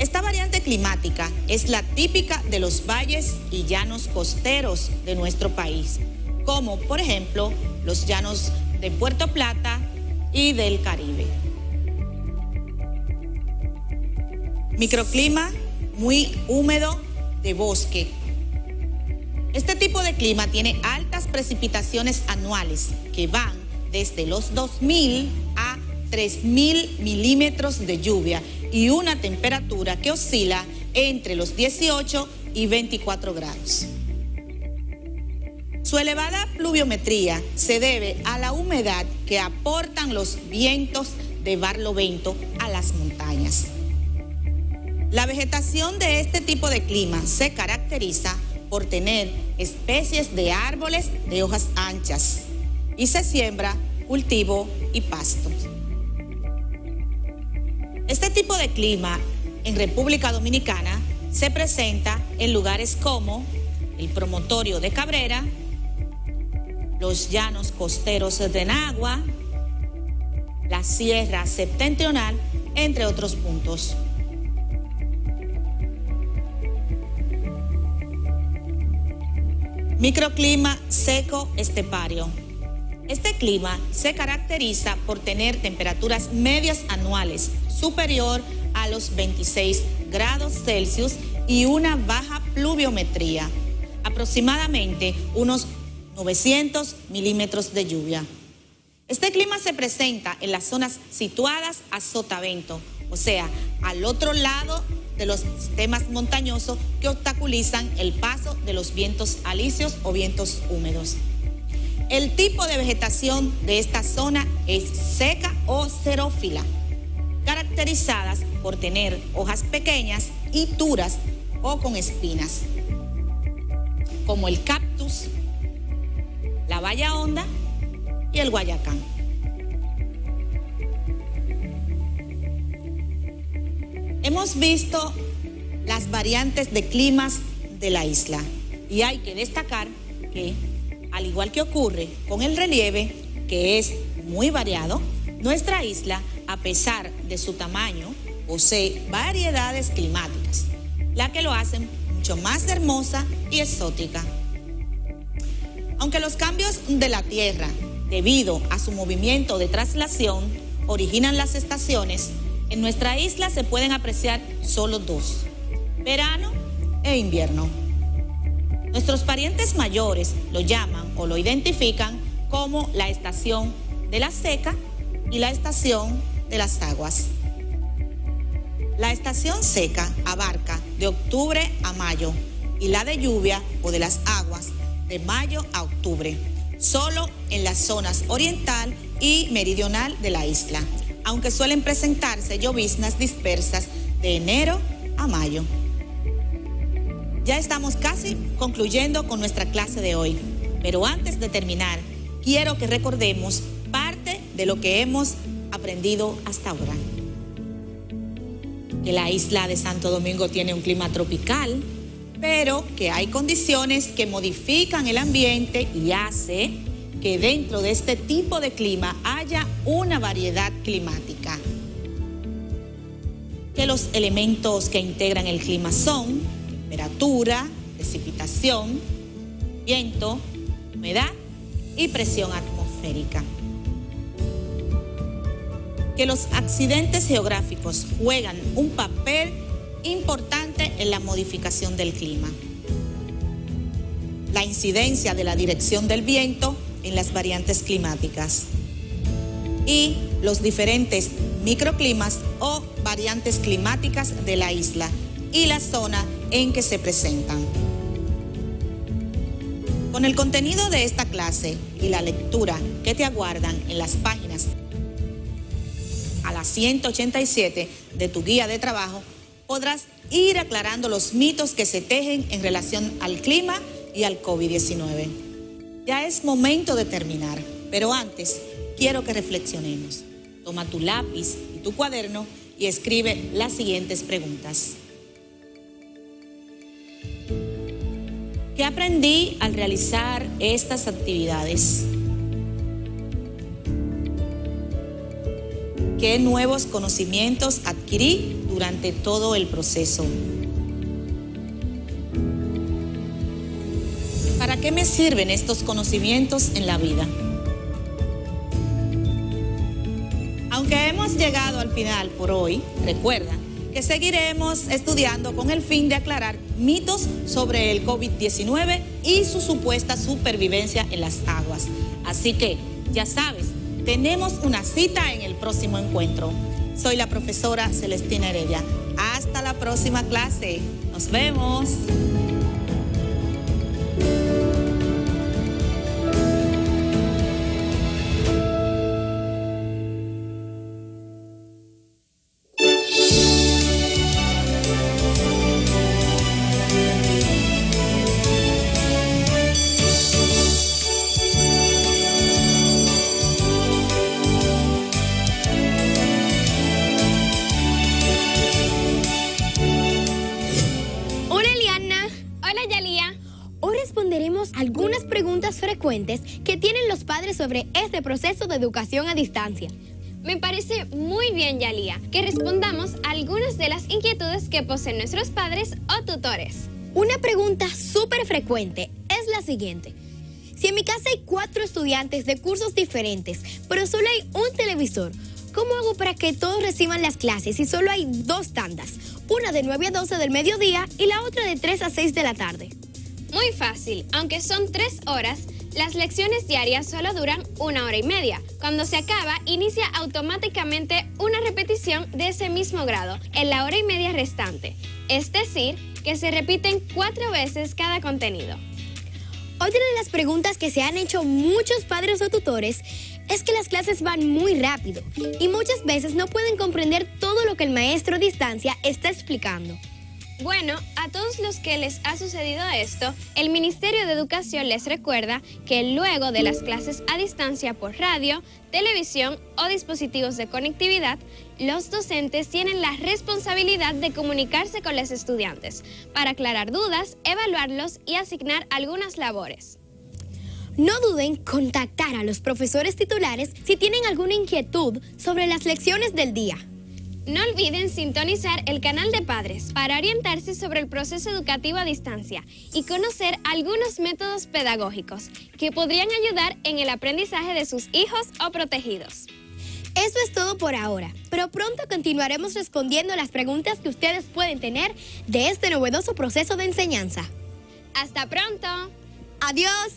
Esta variante climática es la típica de los valles y llanos costeros de nuestro país, como por ejemplo los llanos de Puerto Plata y del Caribe. Microclima muy húmedo de bosque. Este tipo de clima tiene altas precipitaciones anuales que van desde los 2.000 a 3.000 milímetros de lluvia y una temperatura que oscila entre los 18 y 24 grados. Su elevada pluviometría se debe a la humedad que aportan los vientos de barlovento a las montañas. La vegetación de este tipo de clima se caracteriza por tener especies de árboles de hojas anchas y se siembra cultivo y pastos. Este tipo de clima en República Dominicana se presenta en lugares como el Promontorio de Cabrera, los llanos costeros de Nagua, la Sierra Septentrional, entre otros puntos. Microclima seco estepario. Este clima se caracteriza por tener temperaturas medias anuales superior a los 26 grados Celsius y una baja pluviometría, aproximadamente unos 900 milímetros de lluvia. Este clima se presenta en las zonas situadas a sotavento, o sea, al otro lado de los sistemas montañosos que obstaculizan el paso de los vientos alisios o vientos húmedos. El tipo de vegetación de esta zona es seca o xerófila, caracterizadas por tener hojas pequeñas y duras o con espinas, como el cactus, la baya honda y el guayacán. Hemos visto las variantes de climas de la isla y hay que destacar que, al igual que ocurre con el relieve, que es muy variado, nuestra isla, a pesar de su tamaño, posee variedades climáticas, la que lo hacen mucho más hermosa y exótica. Aunque los cambios de la Tierra, debido a su movimiento de traslación, originan las estaciones, en nuestra isla se pueden apreciar solo dos: verano e invierno. Nuestros parientes mayores lo llaman o lo identifican como la estación de la seca y la estación de las aguas. La estación seca abarca de octubre a mayo y la de lluvia o de las aguas de mayo a octubre, solo en las zonas oriental y meridional de la isla, aunque suelen presentarse lloviznas dispersas de enero a mayo. Ya estamos casi concluyendo con nuestra clase de hoy, pero antes de terminar, quiero que recordemos parte de lo que hemos aprendido hasta ahora. Que la isla de Santo Domingo tiene un clima tropical, pero que hay condiciones que modifican el ambiente y hace que dentro de este tipo de clima haya una variedad climática. Que los elementos que integran el clima son temperatura, precipitación, viento, humedad y presión atmosférica. Que los accidentes geográficos juegan un papel importante en la modificación del clima. La incidencia de la dirección del viento en las variantes climáticas y los diferentes microclimas o variantes climáticas de la isla y la zona en que se presentan. Con el contenido de esta clase y la lectura que te aguardan en las páginas a la 187 de tu guía de trabajo, podrás ir aclarando los mitos que se tejen en relación al clima y al COVID-19. Ya es momento de terminar, pero antes quiero que reflexionemos. Toma tu lápiz y tu cuaderno y escribe las siguientes preguntas. ¿Qué aprendí al realizar estas actividades? ¿Qué nuevos conocimientos adquirí durante todo el proceso? ¿Para qué me sirven estos conocimientos en la vida? Aunque hemos llegado al final por hoy, recuerda que seguiremos estudiando con el fin de aclarar mitos sobre el COVID-19 y su supuesta supervivencia en las aguas. Así que, ya sabes, tenemos una cita en el próximo encuentro. Soy la profesora Celestina Heredia. Hasta la próxima clase. Nos vemos. Algunas preguntas frecuentes que tienen los padres sobre este proceso de educación a distancia. Me parece muy bien, Yalía, que respondamos a algunas de las inquietudes que poseen nuestros padres o tutores. Una pregunta súper frecuente es la siguiente. Si en mi casa hay 4 estudiantes de cursos diferentes, pero solo hay un televisor, ¿cómo hago para que todos reciban las clases si solo hay 2 tandas? Una de 9 a 12 del mediodía y la otra de 3 a 6 de la tarde. Muy fácil, aunque son 3 horas, las lecciones diarias solo duran 1 hora y media. Cuando se acaba, inicia automáticamente una repetición de ese mismo grado en la hora y media restante. Es decir, que se repiten 4 veces cada contenido. Otra de las preguntas que se han hecho muchos padres o tutores es que las clases van muy rápido y muchas veces no pueden comprender todo lo que el maestro a distancia está explicando. Bueno, a todos los que les ha sucedido esto, el Ministerio de Educación les recuerda que luego de las clases a distancia por radio, televisión o dispositivos de conectividad, los docentes tienen la responsabilidad de comunicarse con los estudiantes para aclarar dudas, evaluarlos y asignar algunas labores. No duden en contactar a los profesores titulares si tienen alguna inquietud sobre las lecciones del día. No olviden sintonizar el canal de Padres para orientarse sobre el proceso educativo a distancia y conocer algunos métodos pedagógicos que podrían ayudar en el aprendizaje de sus hijos o protegidos. Eso es todo por ahora, pero pronto continuaremos respondiendo las preguntas que ustedes pueden tener de este novedoso proceso de enseñanza. ¡Hasta pronto! ¡Adiós!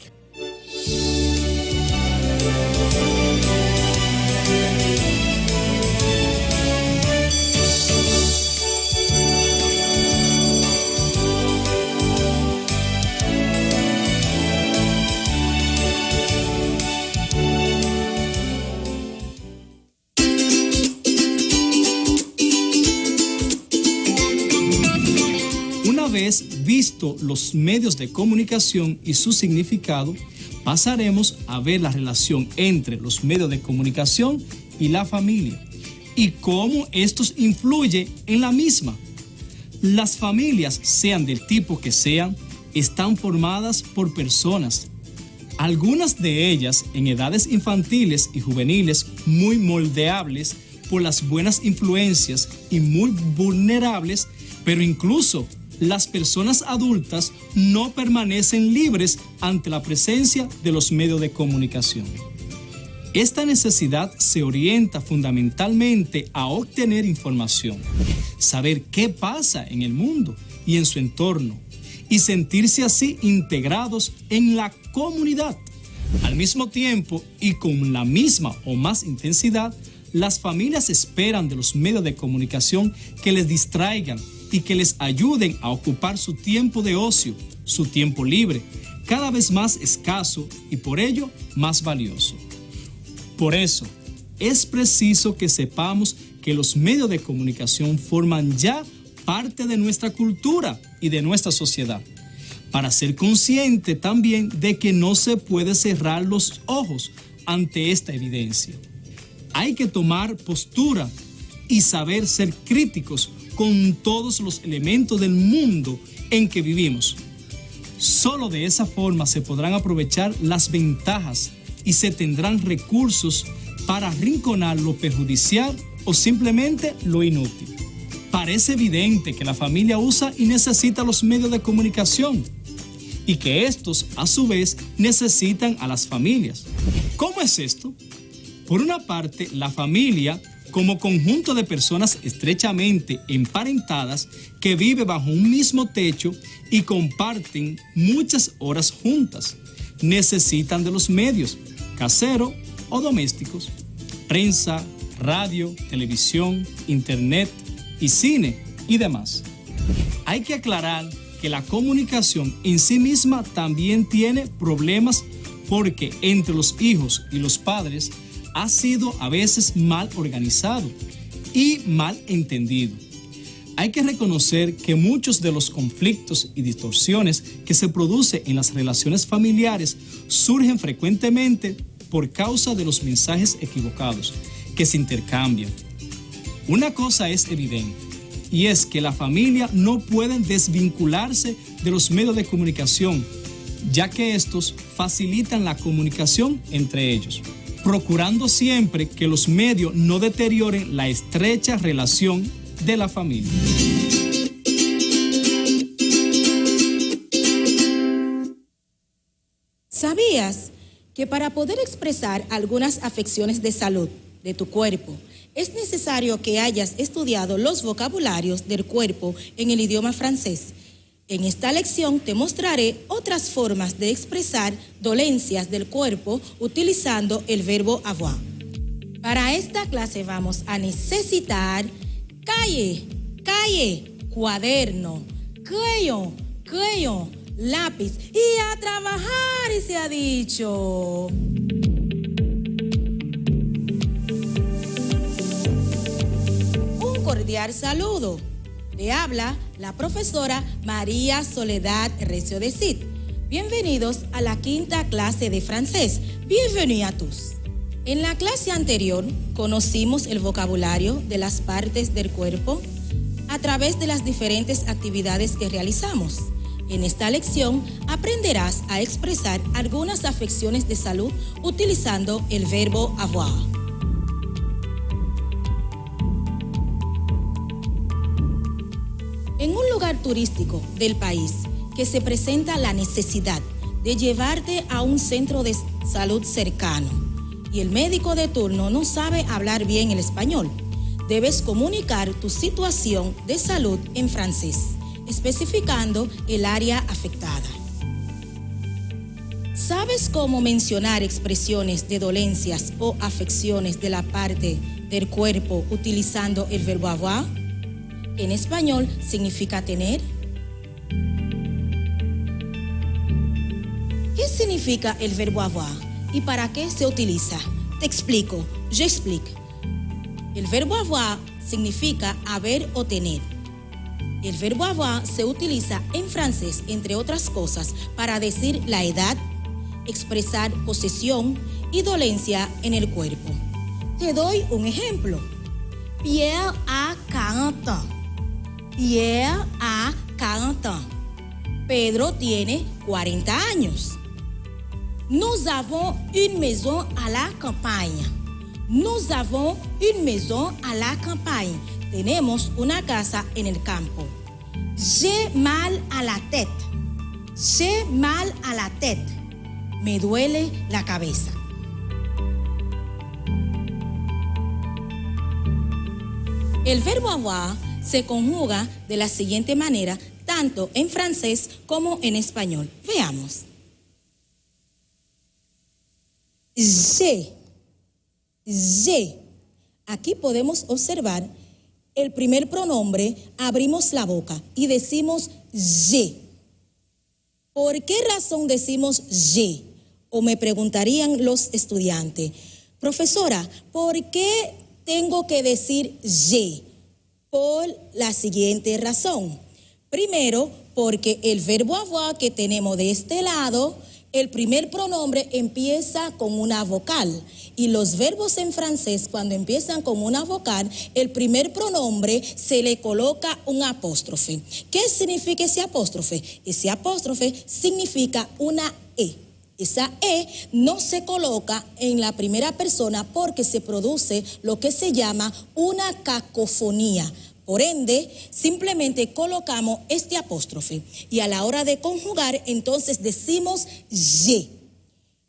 Una vez visto los medios de comunicación y su significado, pasaremos a ver la relación entre los medios de comunicación y la familia y cómo estos influyen en la misma. Las familias, sean del tipo que sean, están formadas por personas. Algunas de ellas en edades infantiles y juveniles muy moldeables por las buenas influencias y muy vulnerables, pero incluso las personas adultas no permanecen libres ante la presencia de los medios de comunicación. Esta necesidad se orienta fundamentalmente a obtener información, saber qué pasa en el mundo y en su entorno, y sentirse así integrados en la comunidad. Al mismo tiempo y con la misma o más intensidad, las familias esperan de los medios de comunicación que les distraigan y que les ayuden a ocupar su tiempo de ocio, su tiempo libre, cada vez más escaso y por ello más valioso. Por eso, es preciso que sepamos que los medios de comunicación forman ya parte de nuestra cultura y de nuestra sociedad, para ser consciente también de que no se puede cerrar los ojos ante esta evidencia. Hay que tomar postura y saber ser críticos con todos los elementos del mundo en que vivimos. Solo de esa forma se podrán aprovechar las ventajas y se tendrán recursos para arrinconar lo perjudicial o simplemente lo inútil. Parece evidente que la familia usa y necesita los medios de comunicación y que estos, a su vez, necesitan a las familias. ¿Cómo es esto? Por una parte, la familia como conjunto de personas estrechamente emparentadas que viven bajo un mismo techo y comparten muchas horas juntas. Necesitan de los medios, caseros o domésticos, prensa, radio, televisión, internet y cine y demás. Hay que aclarar que la comunicación en sí misma también tiene problemas porque entre los hijos y los padres ha sido a veces mal organizado y mal entendido. Hay que reconocer que muchos de los conflictos y distorsiones que se producen en las relaciones familiares surgen frecuentemente por causa de los mensajes equivocados que se intercambian. Una cosa es evidente, y es que la familia no pueden desvincularse de los medios de comunicación, ya que estos facilitan la comunicación entre ellos, procurando siempre que los medios no deterioren la estrecha relación de la familia. ¿Sabías que para poder expresar algunas afecciones de salud de tu cuerpo, es necesario que hayas estudiado los vocabularios del cuerpo en el idioma francés? En esta lección te mostraré otras formas de expresar dolencias del cuerpo utilizando el verbo avoir. Para esta clase vamos a necesitar calle, cuaderno, crayon, lápiz y a trabajar, y se ha dicho. Un cordial saludo. Le habla la profesora María Soledad Recio de Cid. Bienvenidos a la quinta clase de francés. Bienvenue a tous. En la clase anterior conocimos el vocabulario de las partes del cuerpo a través de las diferentes actividades que realizamos. En esta lección aprenderás a expresar algunas afecciones de salud utilizando el verbo avoir. En un lugar turístico del país que se presenta la necesidad de llevarte a un centro de salud cercano y el médico de turno no sabe hablar bien el español, debes comunicar tu situación de salud en francés, especificando el área afectada. ¿Sabes cómo mencionar expresiones de dolencias o afecciones de la parte del cuerpo utilizando el verbo avoir? En español significa tener. ¿Qué significa el verbo avoir y para qué se utiliza? Te explico, j'explique. El verbo avoir significa haber o tener. El verbo avoir se utiliza en francés, entre otras cosas, para decir la edad, expresar posesión y dolencia en el cuerpo. Te doy un ejemplo. Pierre a 40 ans. Pierre a 40 ans. Pedro tiene 40 años. Nous avons une maison à la campagne. Nous avons une maison à la campagne. Tenemos una casa en el campo. J'ai mal à la tête. J'ai mal à la tête. Me duele la cabeza. El verbo avoir se conjuga de la siguiente manera, tanto en francés como en español. Veamos. J'ai. Aquí podemos observar el primer pronombre, abrimos la boca y decimos j'ai. ¿Por qué razón decimos j'ai? O me preguntarían los estudiantes, profesora, ¿por qué tengo que decir j'ai? Por la siguiente razón. Primero, porque el verbo avoir que tenemos de este lado, el primer pronombre empieza con una vocal. Y los verbos en francés, cuando empiezan con una vocal, el primer pronombre se le coloca un apóstrofe. ¿Qué significa ese apóstrofe? Ese apóstrofe significa una E. Esa E no se coloca en la primera persona porque se produce lo que se llama una cacofonía. Por ende, simplemente colocamos este apóstrofe y a la hora de conjugar, entonces decimos j'ai.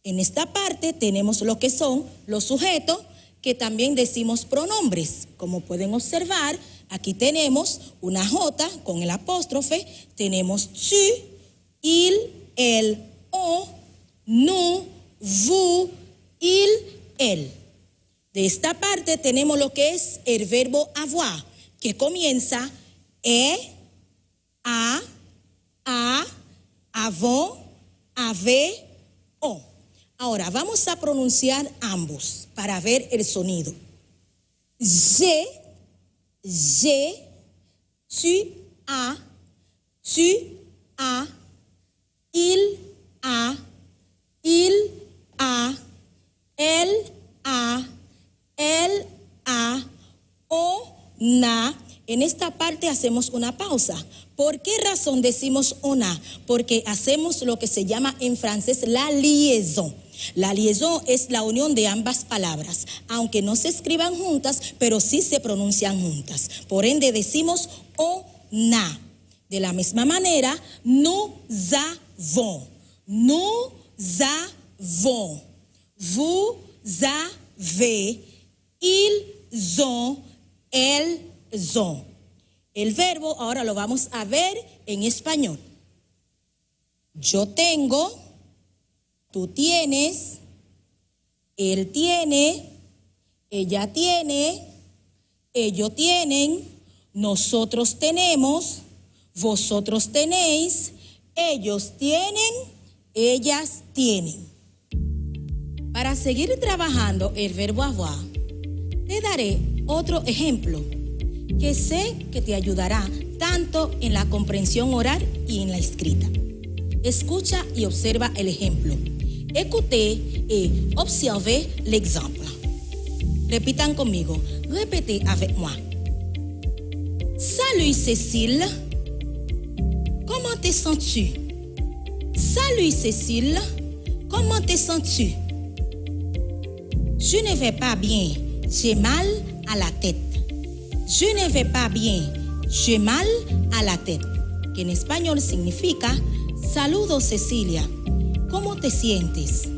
En esta parte tenemos lo que son los sujetos, que también decimos pronombres. Como pueden observar, aquí tenemos una J con el apóstrofe, tenemos tu, il, elle, on, nous, vous, il, elle. De esta parte tenemos lo que es el verbo avoir, que comienza a, avant, avait, on. Ahora vamos a pronunciar ambos para ver el sonido. J'ai, tu as, il a, elle a, on a. En esta parte hacemos una pausa. ¿Por qué razón decimos on a? Porque hacemos lo que se llama en francés la liaison. La liaison es la unión de ambas palabras, aunque no se escriban juntas, pero sí se pronuncian juntas. Por ende decimos on a. De la misma manera, nous avons, vous avez, ils ont, elles ont. El verbo ahora lo vamos a ver en español. Yo tengo, tú tienes, él tiene, ella tiene, ellos tienen, nosotros tenemos, vosotros tenéis, ellos tienen, ellas tienen. Para seguir trabajando el verbo avoir, te daré otro ejemplo que sé que te ayudará tanto en la comprensión oral y en la escrita. Escucha y observa el ejemplo. Écoutez et observez l'exemple. Repitan conmigo. Répétez avec moi. Salut Cécile. Comment te sens-tu? Salut Cécile. Comment te sens-tu? Je ne vais pas bien. J'ai mal à la tête. Je ne vais pas bien. J'ai mal à la tête. Que en español significa: saludos Cecilia. ¿Cómo te sientes?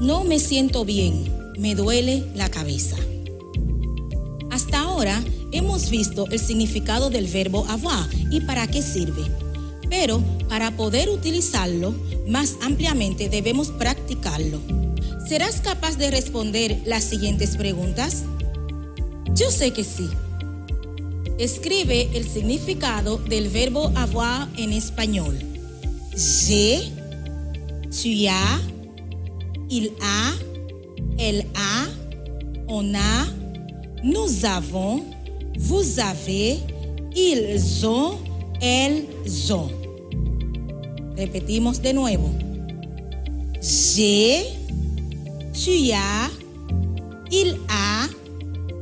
No me siento bien. Me duele la cabeza. Hasta ahora hemos visto el significado del verbo avoir y para qué sirve. Pero para poder utilizarlo más ampliamente debemos practicarlo. ¿Serás capaz de responder las siguientes preguntas? Yo sé que sí. Escribe el significado del verbo avoir en español. J'ai, tu as, il a, elle a, on a, nous avons, vous avez, ils ont, elles ont. Repetimos de nuevo. J'ai, tu as, il a,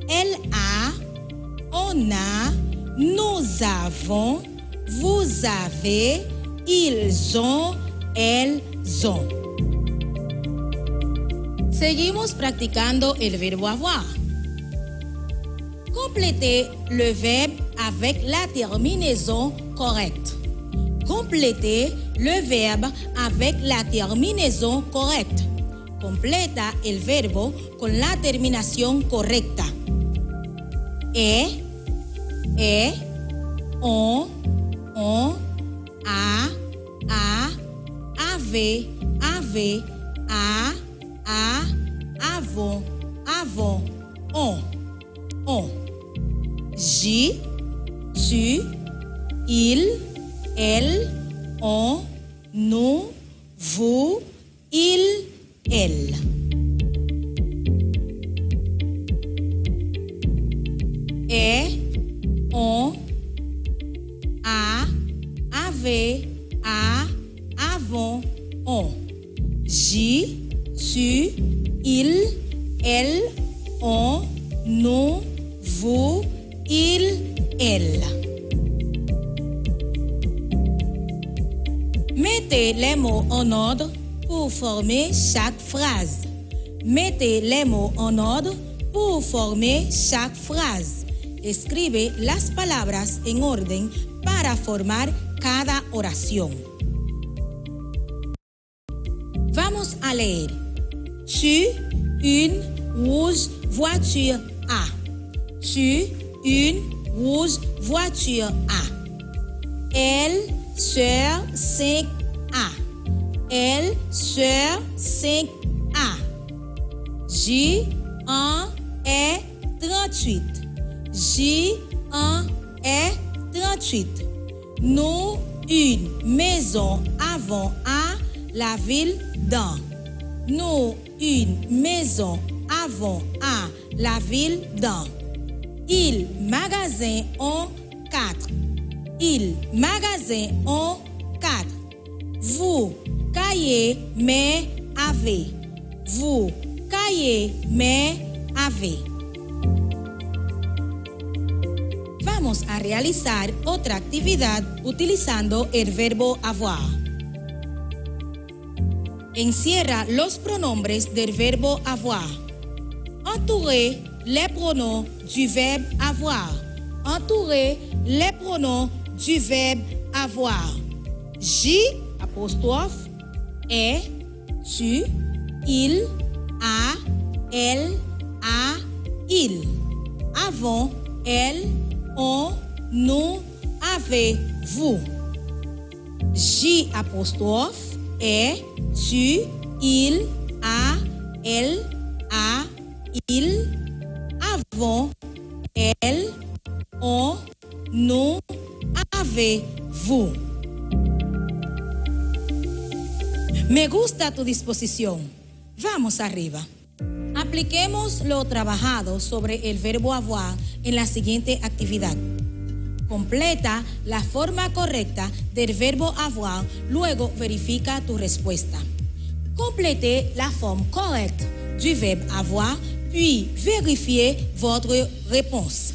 elle a, on a, nous avons, vous avez, ils ont, elles ont. Seguimos practicando el verbo avoir. Complétez le verbe avec la terminaison correcte. Complétez le verbe avec la terminaison correcte. Completa el verbo con la terminación correcta. On, a, ave, a, avons, on. J, tu, il, elle, on, nous, vous, il, elle. On, a, ave, a, avons, on. J, tu, il, elle, on, nous, vous, il, elle. Mettez les mots en ordre pour former chaque phrase. Mettez les mots en ordre pour former chaque phrase. Escribe las palabras en orden para formar cada oración. Vamos a leer. Tu, une, rouge voiture a. Tu, une rouge voiture a. Elle, sœur, 5A. Elle, sœur, 5A. J, 1 est 38. J, 1 est 38. Nous, une maison avons à la ville d'An. Nous, une maison avons à la ville d'An. Il magasin ont 4. Il magasin ont 4. Vous, cahier, mais avez. Vous, cahier, mais avez. Vamos a realizar otra actividad utilizando el verbo avoir. Encierra los pronombres del verbo avoir. Entourez les pronoms du verbe avoir. Entourez les pronoms du verbe avoir. J, apostrophe, est, tu, il, a, elle, a, il. Avons, elle, on, nous, avez, vous. J apostrophe, est, tu, il, a, elle, a, il. Avons, elle, on, nous, avez, vous. Me gusta tu disposición. Vamos arriba. Apliquemos lo trabajado sobre el verbo avoir en la siguiente actividad. Completa la forma correcta del verbo avoir, luego verifica tu respuesta. Complétez la forme correcte du verbe avoir, puis vérifiez votre réponse.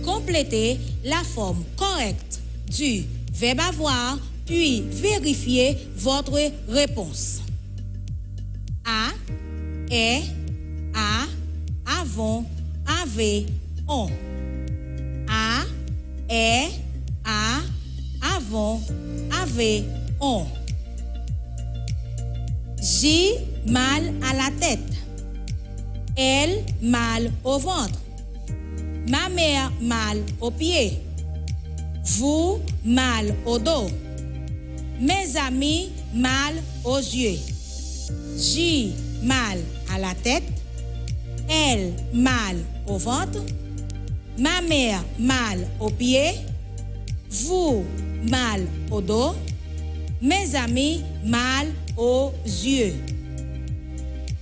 Complétez la forme correcte du verbe avoir, puis vérifiez votre réponse. A, est, a, avons, avez, on. A, est, a, avons, avez, on. J, mal à la tête. Elle, mal au ventre. Ma mère, mal aux pieds. Vous, mal au dos. Mes amis, mal aux yeux. J, mal à la tête. Elle, mal au ventre. Ma mère, mal aux pieds. Vous, mal au dos. Mes amis, mal aux yeux.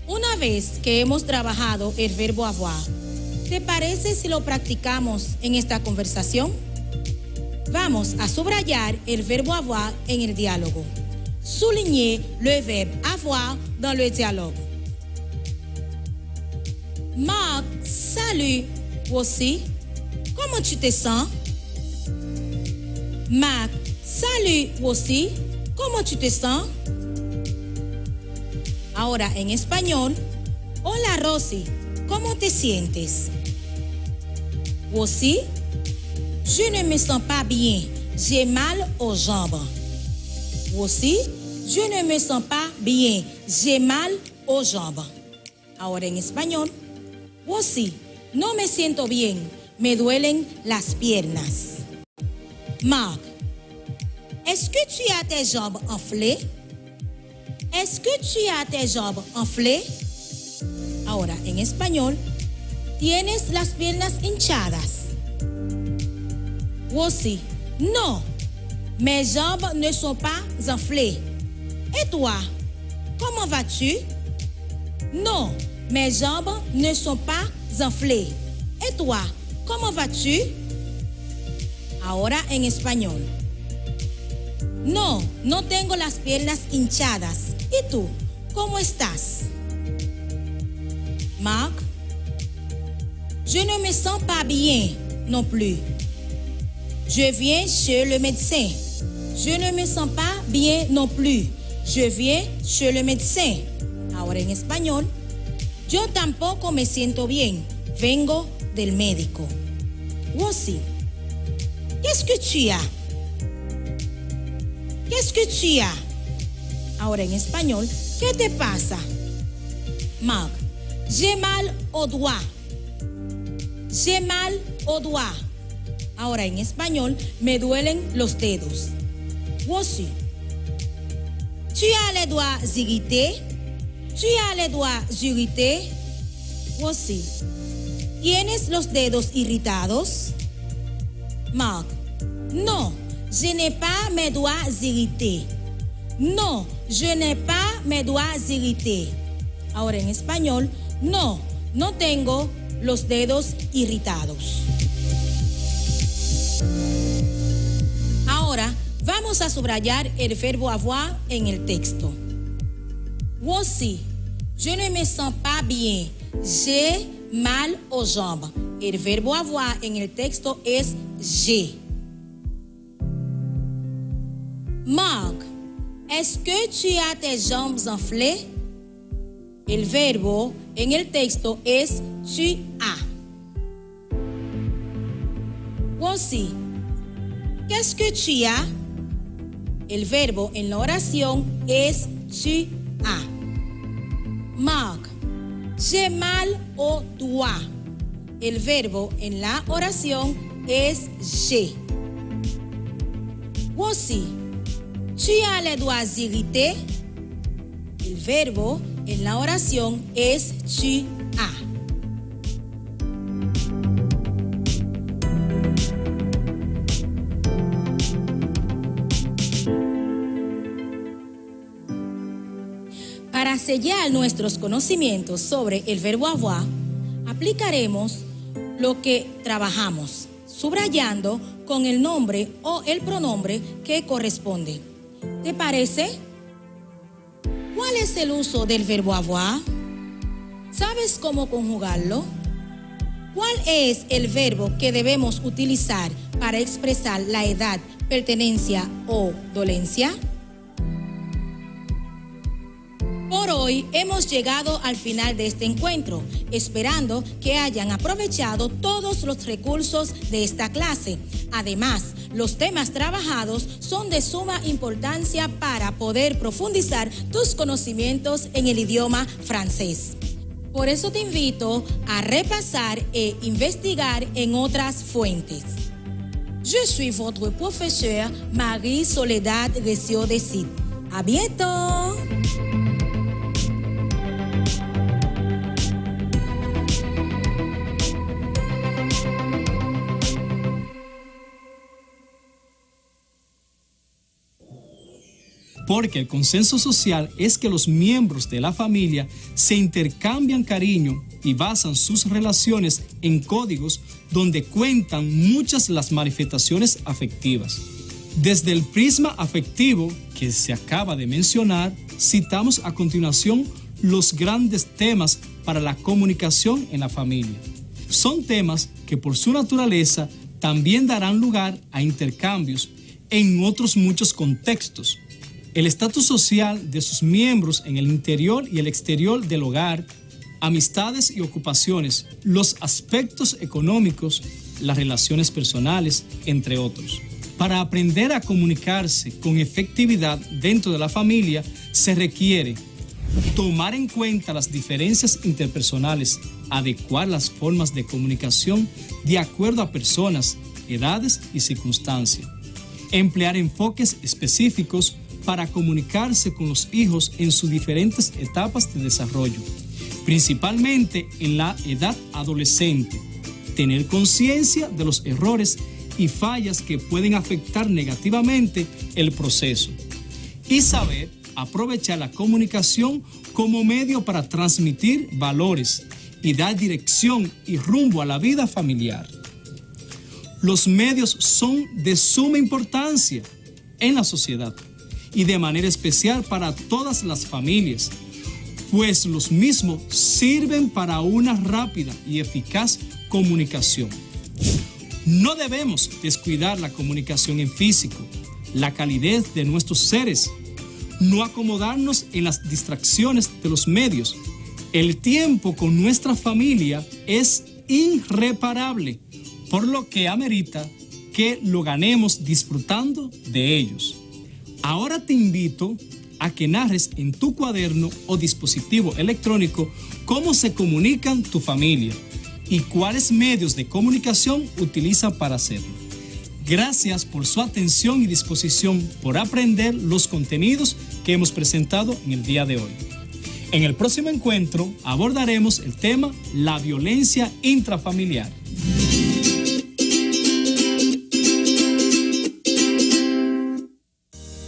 Una vez que hemos trabajado el verbo avoir, ¿te parece si lo practicamos en esta conversación? Vamos a subrayar el verbo avoir en el diálogo. Soulignez le verbe avoir dans le dialogue. Marc, salut, aussi. Comment tu te sens? Marc, salut, aussi. ¿Cómo tu te sens? Ahora en español. Hola Rosy, ¿cómo te sientes? Aussi, je ne me sens pas bien, j'ai mal aux jambes. Aussi, je ne me sens pas bien, j'ai mal aux jambes. Ahora en español. Aussi, no me siento bien, me duelen las piernas. Marc, est-ce que tu as tes jambes enflées? Est-ce que tu as tes jambes enflées? Ahora, en español, ¿tienes las piernas hinchadas? Aussi, non, mes jambes ne sont pas enflées. Et toi, comment vas-tu? Non, mes jambes ne sont pas enflées. Et toi, comment vas-tu? Ahora en español. No, no tengo las piernas hinchadas. ¿Y tú? ¿Cómo estás? Marc, je ne me sens pas bien non plus. Je viens chez le médecin. Je ne me sens pas bien non plus. Je viens chez le médecin. Ahora en español. Yo tampoco me siento bien. Vengo del médico. Aussi, qu'est-ce que tu as? ¿Qué es que tu as? Ahora en español, ¿qué te pasa? Marc, J'ai mal au doigt. J'ai mal au doigt. Ahora en español, me duelen los dedos. Voici. Tu as les doigts irrités? Tu as les doigts irrités? Voici. ¿Tienes los dedos irritados? Marc. Non, je n'ai pas mes doigts irrités. No, je n'ai pas mes doigts irrités. Ahora en español, no, no tengo los dedos irritados. Ahora vamos a subrayar el verbo avoir en el texto. Voici, je ne me sens pas bien. J'ai mal aux jambes. El verbo avoir en el texto es j'ai. Marc, est-ce que tu as tes jambes enflées? El verbo en el texto es tu as. Voici, qu'est-ce que tu as? El verbo en la oración es tu as. Marc, j'ai mal au doigt. El verbo en la oración es j'ai. Voici, tu as les doigts irrités. El verbo en la oración es tu as. Para sellar nuestros conocimientos sobre el verbo avoir, aplicaremos lo que trabajamos, subrayando con el nombre o el pronombre que corresponde. ¿Te parece? ¿Cuál es el uso del verbo avoir? ¿Sabes cómo conjugarlo? ¿Cuál es el verbo que debemos utilizar para expresar la edad, pertenencia o dolencia? Por hoy hemos llegado al final de este encuentro, esperando que hayan aprovechado todos los recursos de esta clase. Además, los temas trabajados son de suma importancia para poder profundizar tus conocimientos en el idioma francés. Por eso te invito a repasar e investigar en otras fuentes. Je suis votre professeur Marie Soledad Recio de Cid. ¡A bientôt! Porque el consenso social es que los miembros de la familia se intercambian cariño y basan sus relaciones en códigos donde cuentan muchas las manifestaciones afectivas. Desde el prisma afectivo que se acaba de mencionar, citamos a continuación los grandes temas para la comunicación en la familia. Son temas que por su naturaleza también darán lugar a intercambios en otros muchos contextos. El estatus social de sus miembros en el interior y el exterior del hogar, amistades y ocupaciones, los aspectos económicos, las relaciones personales, entre otros. Para aprender a comunicarse con efectividad dentro de la familia, se requiere tomar en cuenta las diferencias interpersonales, adecuar las formas de comunicación de acuerdo a personas, edades y circunstancias, emplear enfoques específicos para comunicarse con los hijos en sus diferentes etapas de desarrollo, principalmente en la edad adolescente, tener conciencia de los errores y fallas que pueden afectar negativamente el proceso y saber aprovechar la comunicación como medio para transmitir valores y dar dirección y rumbo a la vida familiar. Los medios son de suma importancia en la sociedad y de manera especial para todas las familias, pues los mismos sirven para una rápida y eficaz comunicación. No debemos descuidar la comunicación en físico, la calidez de nuestros seres, no acomodarnos en las distracciones de los medios. El tiempo con nuestra familia es irreparable, por lo que amerita que lo ganemos disfrutando de ellos. Ahora te invito a que narres en tu cuaderno o dispositivo electrónico cómo se comunican tu familia y cuáles medios de comunicación utilizan para hacerlo. Gracias por su atención y disposición por aprender los contenidos que hemos presentado en el día de hoy. En el próximo encuentro abordaremos el tema la violencia intrafamiliar.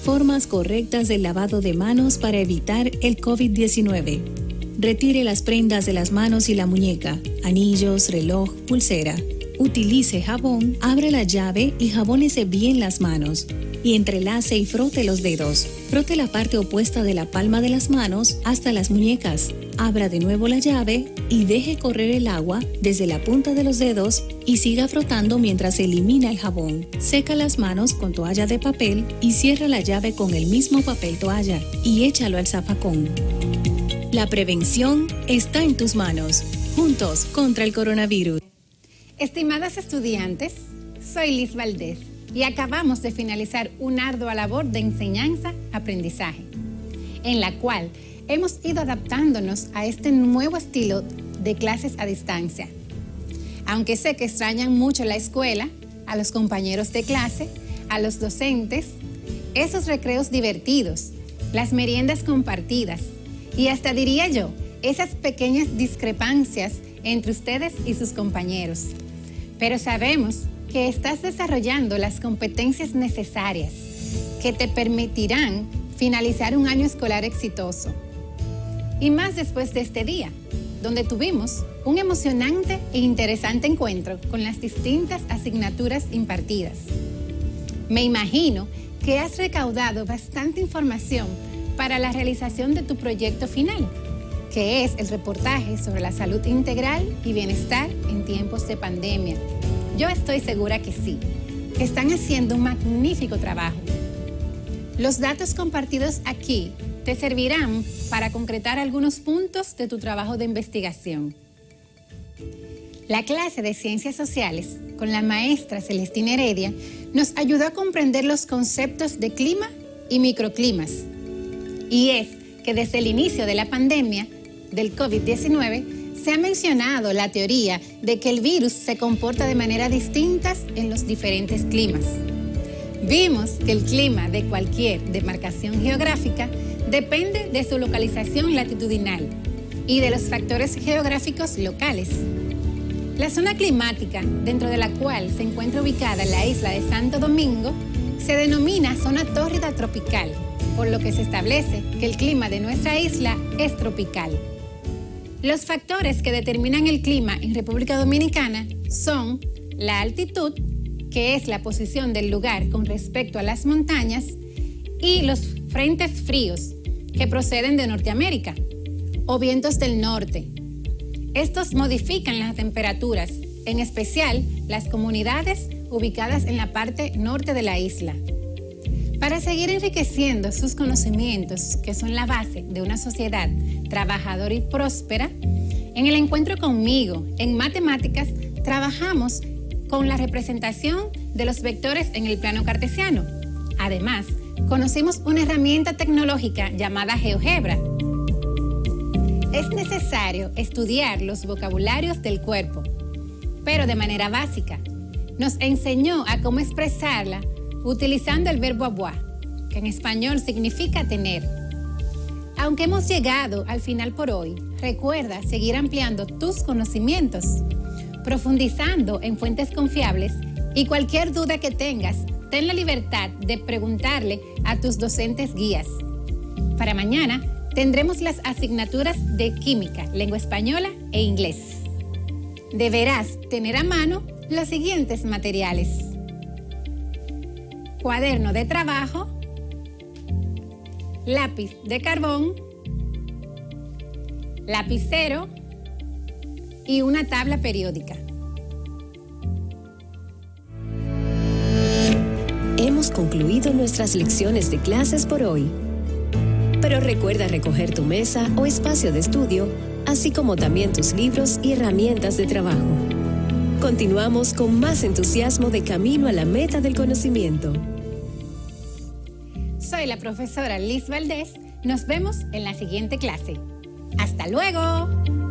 Formas correctas del lavado de manos para evitar el COVID-19. Retire las prendas de las manos y la muñeca, anillos, reloj, pulsera. Utilice jabón, abre la llave y jabónese bien las manos. Y entrelace y frote los dedos. Frote la parte opuesta de la palma de las manos hasta las muñecas. Abra de nuevo la llave y deje correr el agua desde la punta de los dedos y siga frotando mientras se elimina el jabón. Seca las manos con toalla de papel y cierra la llave con el mismo papel toalla y échalo al zafacón. La prevención está en tus manos. Juntos contra el coronavirus. Estimadas estudiantes, soy Liz Valdés y acabamos de finalizar una ardua labor de enseñanza-aprendizaje, en la cual hemos ido adaptándonos a este nuevo estilo de clases a distancia. Aunque sé que extrañan mucho la escuela, a los compañeros de clase, a los docentes, esos recreos divertidos, las meriendas compartidas y hasta diría yo, esas pequeñas discrepancias entre ustedes y sus compañeros. Pero sabemos que estás desarrollando las competencias necesarias que te permitirán finalizar un año escolar exitoso. Y más después de este día, donde tuvimos un emocionante e interesante encuentro con las distintas asignaturas impartidas. Me imagino que has recaudado bastante información para la realización de tu proyecto final, que es el reportaje sobre la salud integral y bienestar en tiempos de pandemia. Yo estoy segura que sí, que están haciendo un magnífico trabajo. Los datos compartidos aquí te servirán para concretar algunos puntos de tu trabajo de investigación. La clase de Ciencias Sociales con la maestra Celestina Heredia nos ayudó a comprender los conceptos de clima y microclimas. Y es que desde el inicio de la pandemia del COVID-19 se ha mencionado la teoría de que el virus se comporta de manera distinta en los diferentes climas. Vimos que el clima de cualquier demarcación geográfica depende de su localización latitudinal y de los factores geográficos locales. La zona climática, dentro de la cual se encuentra ubicada la isla de Santo Domingo, se denomina zona tórrida tropical, por lo que se establece que el clima de nuestra isla es tropical. Los factores que determinan el clima en República Dominicana son la altitud, que es la posición del lugar con respecto a las montañas, y los frentes fríos, que proceden de Norteamérica, o vientos del norte. Estos modifican las temperaturas, en especial las comunidades ubicadas en la parte norte de la isla. Para seguir enriqueciendo sus conocimientos, que son la base de una sociedad trabajadora y próspera, en el encuentro conmigo en matemáticas trabajamos con la representación de los vectores en el plano cartesiano. Además, conocimos una herramienta tecnológica llamada GeoGebra. Es necesario estudiar los vocabularios del cuerpo, pero de manera básica. Nos enseñó a cómo expresarla utilizando el verbo avoir, que en español significa tener. Aunque hemos llegado al final por hoy, recuerda seguir ampliando tus conocimientos, profundizando en fuentes confiables y cualquier duda que tengas, ten la libertad de preguntarle a tus docentes guías. Para mañana tendremos las asignaturas de química, lengua española e inglés. Deberás tener a mano los siguientes materiales: cuaderno de trabajo, lápiz de carbón, lapicero y una tabla periódica. Hemos concluido nuestras lecciones de clases por hoy. Pero recuerda recoger tu mesa o espacio de estudio, así como también tus libros y herramientas de trabajo. Continuamos con más entusiasmo de camino a la meta del conocimiento. Soy la profesora Liz Valdés Nos vemos en la siguiente clase. ¡Hasta luego!